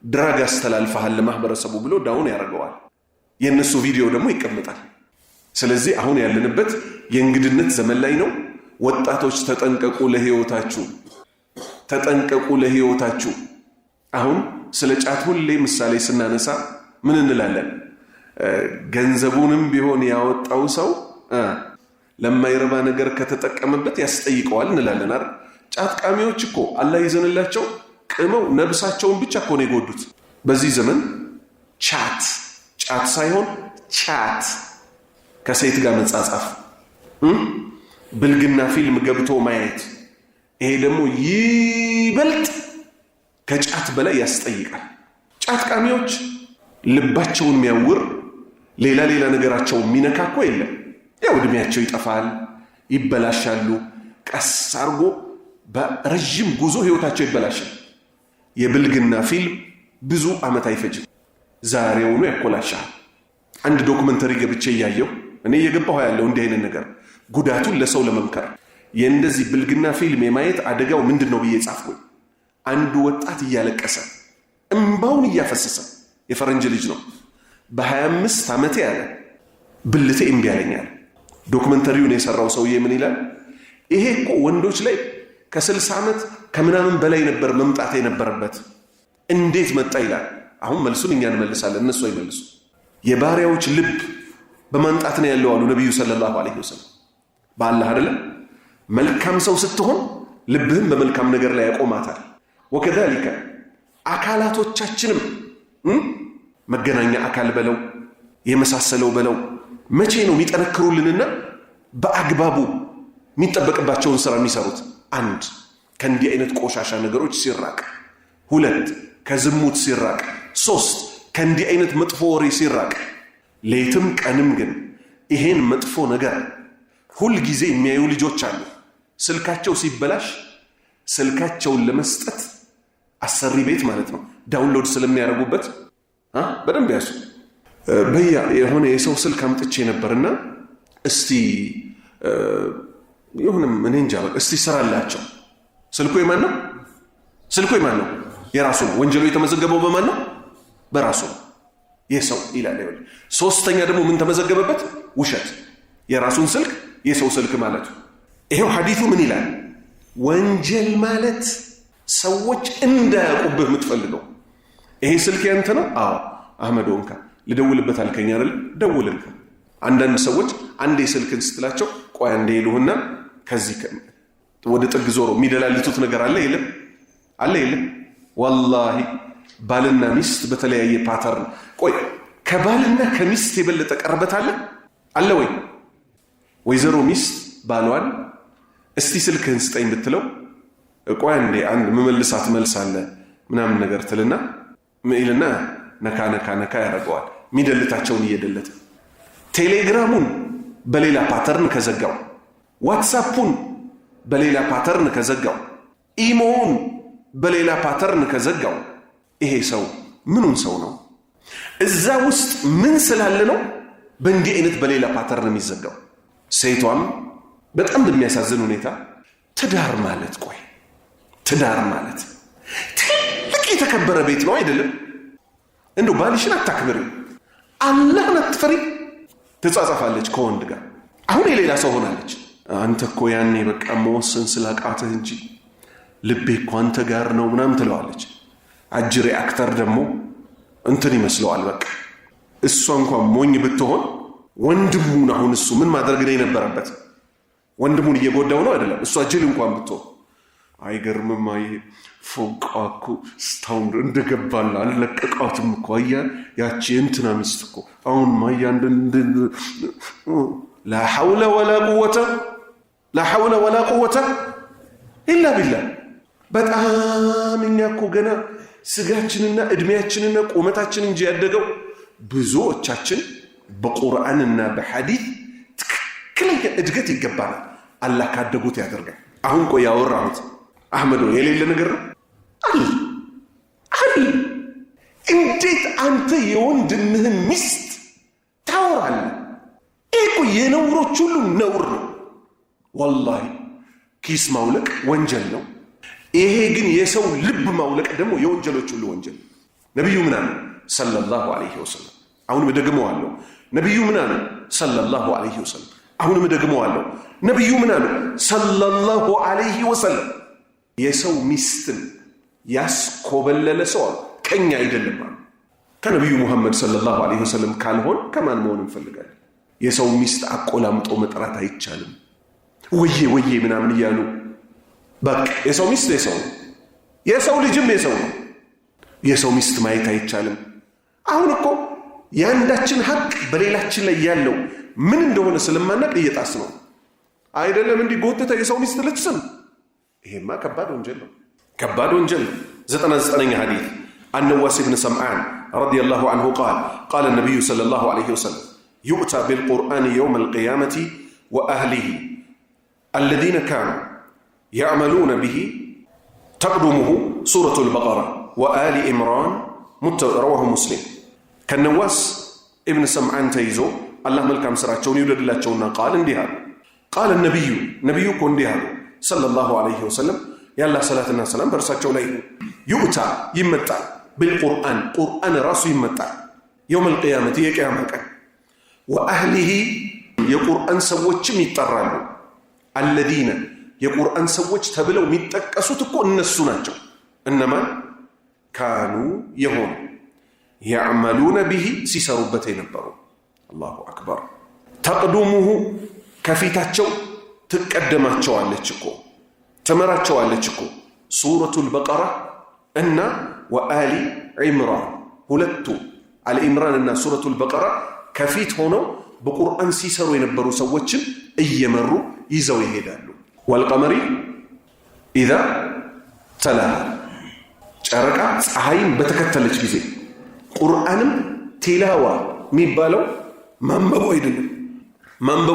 ድራግ አስተላልፈሃል ለማህበረሰቡ ብሎ ዳውን ያደርገዋል። የእነሱ ቪዲዮ ደግሞ ይቀመጣል። ስለዚህ አሁን ያለንበት የእንግድነት ዘመን ላይ ነው። ወጣቶች ተጠንቀቁ ለህይወታችሁ። አሁን ስለ ጫት ሁሌ ምሳሌ ስናነሳ ምን እንላለን? ገንዘቡንም ቢሆን ያወጣው ሰው ለማይረባ ነገር ከተጠቀመበት ያስጠይቀዋል እንላለን አይደል? ጫት ቃሚዎች እኮ አላህ ይዘንላቸው ቅመው ነብሳቸውን ብቻ እኮ ነው የጎዱት። በዚህ ዘመን ጫት ሳይሆን ቻት ከሴት ጋር መጻጻፍ፣ ብልግና ፊልም ገብቶ ማየት፣ ይሄ ደግሞ ይበልጥ ከጫት በላይ ያስጠይቃል። ጫት ቃሚዎች ልባቸውን የሚያውር ሌላ ነገራቸው የሚነካኮ የለም። ያው እድሜያቸው ይጠፋል፣ ይበላሻሉ። ቀስ አርጎ በረጅም ጉዞ ህይወታቸው ይበላሻል። የብልግና ፊልም ብዙ ዓመት አይፈጅም፣ ዛሬውኑ ያኮላሻል። አንድ ዶክመንተሪ ገብቼ እያየሁ እኔ እየገባሁ ያለው እንዲህ አይነት ነገር ጉዳቱን ለሰው ለመምከር የእንደዚህ ብልግና ፊልም የማየት አደጋው ምንድን ነው ብዬ ጻፍኩኝ። አንዱ ወጣት እያለቀሰ እንባውን እያፈሰሰ የፈረንጅ ልጅ ነው። በ25 ዓመቴ ያለ ብልቴ እምቢ ያለኛል። ዶክመንተሪውን የሰራው ሰውዬ ምን ይላል? ይሄ እኮ ወንዶች ላይ ከ60 ዓመት ከምናምን በላይ ነበር መምጣት የነበረበት እንዴት መጣ ይላል። አሁን መልሱን እኛ እንመልሳለን፣ እነሱ አይመልሱ። የባሪያዎች ልብ በማንጣት ነው ያለው አሉ ነብዩ ሰለላሁ ዐለይሂ ወሰለም። በአላህ አይደለም መልካም ሰው ስትሆን ልብህን በመልካም ነገር ላይ ያቆማታል። ወከዛሊከ አካላቶቻችንም መገናኛ አካል በለው የመሳሰለው በለው መቼ ነው የሚጠነክሩልንና በአግባቡ የሚጠበቅባቸውን ስራ የሚሰሩት? 1 ከእንዲህ አይነት ቆሻሻ ነገሮች ሲራቅ፣ 2 ከዝሙት ሲራቅ፣ 3 ከእንዲህ አይነት መጥፎ ወሬ ሲራቅ። ሌትም ቀንም ግን ይሄን መጥፎ ነገር ሁል ጊዜ የሚያዩ ልጆች አሉ። ስልካቸው ሲበላሽ ስልካቸውን ለመስጠት አሰሪ ቤት ማለት ነው ዳውንሎድ ስለሚያደርጉበት በደንብ ያሱ በያ የሆነ የሰው ስልክ አምጥቼ ነበርና እስቲ ይሁንም እኔ እንጃ እስቲ ሰራላቸው። ስልኩ የማን ነው? ስልኩ የማን ነው? የራሱ ነው። ወንጀሉ የተመዘገበው በማን ነው? በራሱ ነው። የሰው ይላል። ሶስተኛ ደግሞ ምን ተመዘገበበት? ውሸት። የራሱን ስልክ የሰው ስልክ ማለት ነው። ይሄው ሐዲሱ ምን ይላል? ወንጀል ማለት ሰዎች እንዳያውቁብህ የምትፈልገው ይሄ ስልክ ያንተ ነው? አዎ አህመድ ወንካ ልደውልበት አልከኝ አይደል? ደውልልኝ። አንዳንድ ሰዎች አንዴ ስልክን ስትላቸው ቆይ አንዴ ይሉህና ከዚህ ወደ ጥግ ዞሮ የሚደላልቱት ነገር አለ የለም? አለ የለም? ወላሂ ባልና ሚስት በተለያየ ፓተርን ቆይ ከባልና ከሚስት የበለጠ ቀርበት አለ ወይ? ወይዘሮ ሚስት ባሏን እስቲ ስልክህን ስጠኝ ብትለው ቆይ አንዴ አንድ መመልሳት መልስ አለ ምናምን ነገር ትልና ምኢልና ነካ ያደርገዋል። የሚደልታቸውን እየደለተ ቴሌግራሙን በሌላ ፓተርን ከዘጋው፣ ዋትሳፑን በሌላ ፓተርን ከዘጋው፣ ኢሞውን በሌላ ፓተርን ከዘጋው ይሄ ሰው ምኑን ሰው ነው? እዛ ውስጥ ምን ስላለ ነው በእንዲህ አይነት በሌላ ፓተርን የሚዘጋው? ሴቷም በጣም በሚያሳዝን ሁኔታ ትዳር ማለት ቆይ ትዳር ማለት ትልቅ የተከበረ ቤት ነው አይደለም? እንደው ባልሽን አታክብሪ፣ አላህን አትፈሪ፣ ትጻጻፋለች ከወንድ ጋር። አሁን የሌላ ሰው ሆናለች። አንተ እኮ ያኔ በቃ መወሰን ስላቃተህ እንጂ ልቤ እኮ አንተ ጋር ነው ምናምን ትለዋለች። አጅሬ አክተር ደግሞ እንትን ይመስለዋል። በቃ እሷ እንኳን ሞኝ ብትሆን ወንድሙን አሁን እሱ ምን ማድረግ ነው የነበረበት? ወንድሙን እየጎዳው ነው አይደለም? እሷ ጅል እንኳን ብትሆን አይገርምም? አይ ፎቃኩ ስታውን እንደገባላ አለቀቃትም እኮ አያ ያቺ እንትና ሚስት እኮ አሁን ማያ ላ ሐውለ ወላ ቁወተ ኢላ ቢላህ። በጣም እኛ እኮ ገና ስጋችንና እድሜያችንና ቁመታችን እንጂ ያደገው ብዙዎቻችን በቁርአንና በሐዲስ ትክክለኛ እድገት ይገባናል። አላህ ካደጉት ያደርጋል። አሁን ቆይ ያወራሁት አህመድ ነው የሌለ ነገር ነው አል እንዴት አንተ የወንድምህን ሚስት ታወራለህ? ይሄ እኮ የነውሮች ሁሉ ነውር ነው። ወላሂ ኪስ ማውለቅ ወንጀል ነው። ይሄ ግን የሰው ልብ ማውለቅ ደግሞ የወንጀሎች ሁሉ ወንጀል ነው። ነብዩ ምን አሉ ሰለላሁ ዐለይሂ ወሰለም? አሁንም ደግመዋለሁ። ነብዩ ምን አሉ ሰለላሁ ዐለይሂ ወሰለም? አሁንም ደግመዋለሁ። ነብዩ ምን አሉ ሰለላሁ ዐለይሂ ወሰለም? የሰው ሚስትን ያስኮበለለ ሰው ቀኝ አይደለም አሉ። ከነብዩ ሙሐመድ ሰለላሁ ዐለይሂ ወሰለም ካልሆን ከማን መሆን እንፈልጋለን? የሰው ሚስት አቆላምጦ መጥራት አይቻልም። ወዬ ምናምን እያሉ በቃ የሰው ሚስት የሰው ነው፣ የሰው ልጅም የሰው ነው። የሰው ሚስት ማየት አይቻልም። አሁን እኮ የአንዳችን ሀቅ በሌላችን ላይ ያለው ምን እንደሆነ ስለማናቅ እየጣስ ነው አይደለም? እንዲህ ጎትተ የሰው ሚስት ልትስም፣ ይሄማ ከባድ ወንጀል ነው፣ ከባድ ወንጀል ነው። 99ኛ ሐዲስ አነዋስ ብን ሰምዓን ረዲየላሁ ዐንሁ ቃለ ነቢዩ ሰለላሁ ዐለይሂ ወሰለም ዩእታ ቢልቁርአን የውመ አልቅያመቲ ወአህሊሂ አለዚነ ካኑ ያዕመሉነ ቢሂ ተቅዱሙሁ ሱረቱል በቀራ ወአሊ ኢምራን ረዋሁ ሙስሊም። ከነዋስ ኢብን ሰምዓን ተይዞ አላህ መልካም ስራቸውን ይውደድላቸውና ቃል እንዲህ አሉ። ቃል ነቢዩ እኮ እንዲህ አሉ ሰለላሁ ዐለይሂ ወሰለም፣ የአላህ ሰላትና ሰላም በእርሳቸው ላይ ዩእታ ይመጣል፣ ቢልቁርአን ቁርአን ራሱ ይመጣል፣ የውመል ቂያመቲ የቂያማ ቀን፣ ወአህሊሂ የቁርአን ሰዎችም ይጠራሉ። አለዚነ የቁርአን ሰዎች ተብለው የሚጠቀሱት እኮ እነሱ ናቸው። እነማን? ካኑ የሆኑ ያዕመሉነ ቢሂ ሲሰሩበት የነበሩ። አላሁ አክበር። ተቅዱሙሁ ከፊታቸው ትቀደማቸዋለች እኮ ትመራቸዋለች እኮ ሱረቱል በቀራ እና ወአሊ ዒምራን ሁለቱ አሊ ዒምራን እና ሱረቱል በቀራ ከፊት ሆነው በቁርአን ሲሰሩ የነበሩ ሰዎችን እየመሩ ይዘው ይሄዳሉ። ወልቀመሪ ኢዛ ተላሃ ጨረቃ ፀሐይን በተከተለች ጊዜ ቁርአንም ቲላዋ የሚባለው ማንበቡ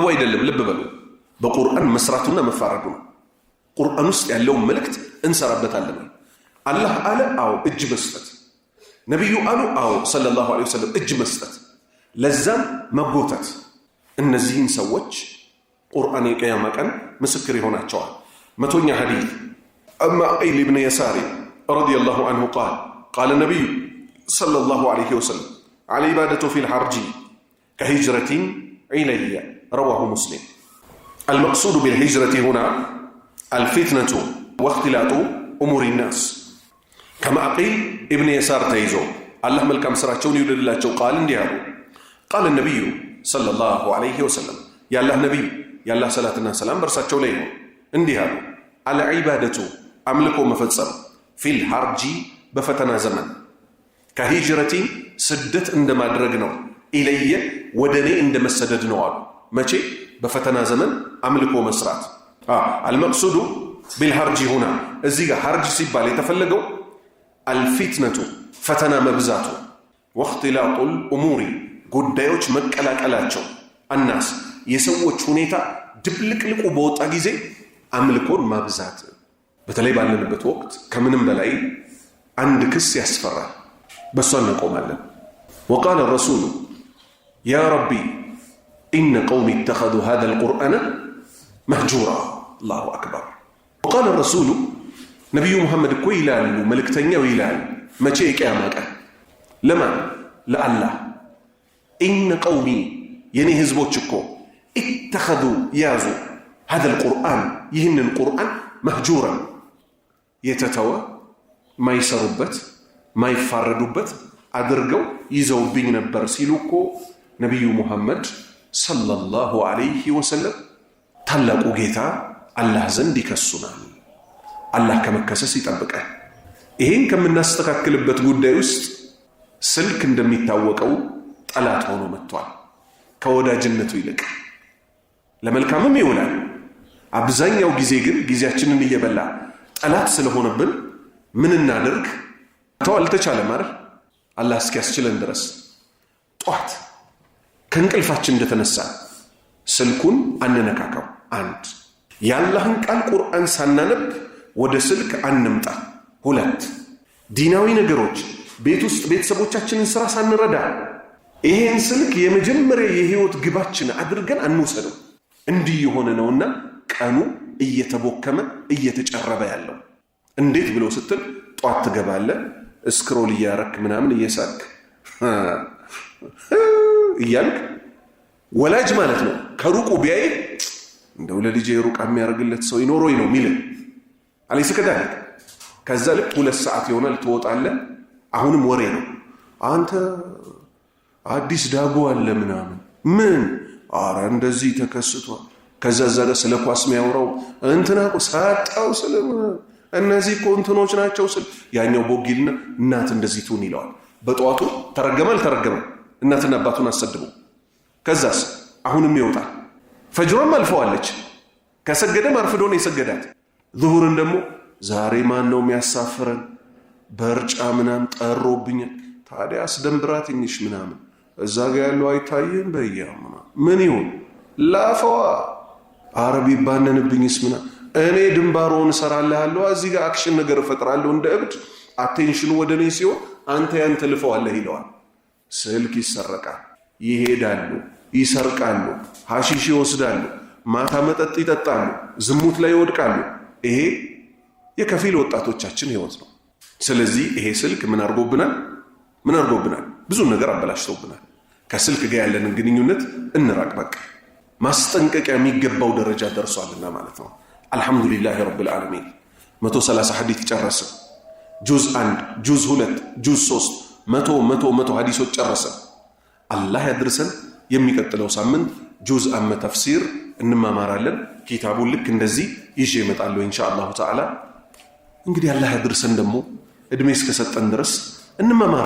አይደለም። ልብ በሉ፣ በቁርአን መስራቱና መፋረዱ ነው። ቁርአን ውስጥ ያለውን መልእክት እንሰራበታለን። አላህ አለ፣ አዎ እጅ መስጠት። ነቢዩ አሉ፣ አዎ ሰለላሁ ዐለይሂ ወሰለም እጅ መስጠት፣ ለዛም መጎተት። እነዚህን ሰዎች ቁርአን የቅያማ ቀን ምስክር ይሆናቸዋል። መቶኛ ሐዲት አማ ቂል ኢብኑ የሳሪ ረዲየላሁ ዐንሁ ቃለ ነቢዩ ሰለላሁ ዐለይሂ ወሰለም አልዒባደቱ ፊል ሐርጂ ከሂጅረቲን ኢለየ ረዋሁ ሙስሊም። አልመቅሱዱ ቢልሂጅረቲ ሁና አልፊትነቱ ወእኽቲላጡ ኡሙሪ ናስ። ከማዕቂል ኢብን የሳር ተይዞ አላህ መልካም ስራቸውን ይውደድላቸው ቃል እንዲህ አሉ። ቃል ነቢዩ ሰለላሁ ዐለይሂ ወሰለም የአላህ ነቢይ የአላህ ሰላትና ሰላም በእርሳቸው ላይ ነው እንዲህ አሉ። አልዒባደቱ አምልኮ መፈጸም ፊል ሐርጂ በፈተና ዘመን ከሂጅረቲን ስደት እንደማድረግ ነው። ኢለየ ወደ እኔ እንደመሰደድ ነው አሉ። መቼ? በፈተና ዘመን አምልኮ መስራት። አልመቅሱዱ ቢልሐርጂ ሁና እዚህ ጋር ሐርጅ ሲባል የተፈለገው አልፊትነቱ ፈተና መብዛቱ፣ ወእኽቲላጡል ኡሙሪ ጉዳዮች መቀላቀላቸው፣ አናስ የሰዎች ሁኔታ ድብልቅልቁ በወጣ ጊዜ አምልኮን ማብዛት። በተለይ ባለንበት ወቅት ከምንም በላይ አንድ ክስ ያስፈራል። በሷ እናቆማለን። ወቃለ ረሱሉ ያ ረቢ ኢነ ቀውሚ ኢተኸዙ ሃዘል ቁርአነ መህጁራ። አላሁ አክበር። ወቃለ ረሱሉ ነቢዩ ሙሐመድ እኮ ይላሉ፣ መልእክተኛው ይላሉ። መቼ? የቅያማ ቀን። ለማን? ለአላህ። ኢነ ቀውሚ የኔ ህዝቦች እኮ ኢተኸዙ ያዙ ሃዘል ቁርአን ይህንን ቁርአን መህጁራን የተተወ ማይሰሩበት ማይፋረዱበት አድርገው ይዘውብኝ ነበር ሲሉ እኮ ነቢዩ ሙሐመድ ሰለላሁ ዐለይሂ ወሰለም ታላቁ ጌታ አላህ ዘንድ ይከሱናል። አላህ ከመከሰስ ይጠብቃል። ይሄን ከምናስተካክልበት ጉዳይ ውስጥ ስልክ እንደሚታወቀው ጠላት ሆኖ መጥቷል። ከወዳጅነቱ ይልቅ ለመልካምም ይውላል። አብዛኛው ጊዜ ግን ጊዜያችንን እየበላ ጠላት ስለሆነብን ምን እናደርግ? ተው አልተቻለም አይደል? አላህ እስኪያስችለን ድረስ ጧት ከእንቅልፋችን እንደተነሳ ስልኩን አንነካካው። አንድ የአላህን ቃል ቁርአን ሳናነብ ወደ ስልክ አንምጣ። ሁለት ዲናዊ ነገሮች ቤት ውስጥ ቤተሰቦቻችንን ስራ ሳንረዳ ይሄን ስልክ የመጀመሪያ የህይወት ግባችን አድርገን አንውሰደው። እንዲህ የሆነ ነውና ቀኑ እየተቦከመ እየተጨረበ ያለው። እንዴት ብሎ ስትል ጧት ትገባለህ፣ ስክሮል እያረክ ምናምን እየሳክ እያልክ ወላጅ ማለት ነው ከሩቁ ቢያይ እንደው ለልጄ ሩቅ የሚያደርግለት ሰው ይኖረው ነው ሚል አለይስ ከዳልክ። ከዛ ልክ 2 ሰዓት ይሆናል ትወጣለህ። አሁንም ወሬ ነው። አንተ አዲስ ዳቦ አለ ምናምን ምን አረ እንደዚህ ተከስቷል። ከዛ ዘለ ስለ ኳስ የሚያወራው እንትና እኮ ሳጣው ስለ እነዚህ እኮ እንትኖች ናቸው ስለ ያኛው ቦጊልና እናት እንደዚህ ትሁን ይለዋል። በጧቱ ተረገመ አልተረገመ እናትና አባቱን አሰድቡ። ከዛስ አሁንም ይወጣል። ፈጅሮም አልፈዋለች። ከሰገደም አርፍዶ ነው የሰገዳት። ዙሁርን ደግሞ ዛሬ ማን ነው የሚያሳፍረን በርጫ ምናምን ጠሮብኛል። ታዲያ አስደንብራትኝሽ ምናምን እዛ ጋር ያለው አይታየም በያም ምን ይሁን ላፈዋ አረብ ይባነንብኝስ ምናምን እኔ ድንባሮን እሰራለሁ እዚህ ጋር አክሽን ነገር እፈጥራለሁ እንደ እብድ አቴንሽኑ ወደ እኔ ሲሆን አንተ ያንተ ልፈዋለህ ይለዋል። ስልክ ይሰረቃል፣ ይሄዳሉ፣ ይሰርቃሉ፣ ሐሺሽ ይወስዳሉ፣ ማታ መጠጥ ይጠጣሉ፣ ዝሙት ላይ ይወድቃሉ። ይሄ የከፊል ወጣቶቻችን ህይወት ነው። ስለዚህ ይሄ ስልክ ምን አድርጎብናል? ብዙ ነገር አበላሽቶብናል። ከስልክ ጋር ያለንን ግንኙነት እንራቅ። በቃ ማስጠንቀቂያ የሚገባው ደረጃ ደርሷልና ማለት ነው። አልሐምዱሊላህ ረብል ዓለሚን 130 ሐዲስ ጨረሰ። ጁዝ 1 ጁዝ 2 ጁዝ 3 100 ሐዲሶች ጨረሰ። አላህ ያድርሰን። የሚቀጥለው ሳምንት ጁዝ አመ ተፍሲር እንማማራለን። ኪታቡን ልክ እንደዚህ ይዤ እመጣለሁ ኢንሻአላሁ ተዓላ። እንግዲህ አላህ ያድርሰን። ደግሞ እድሜ እስከሰጠን ድረስ እንማማር።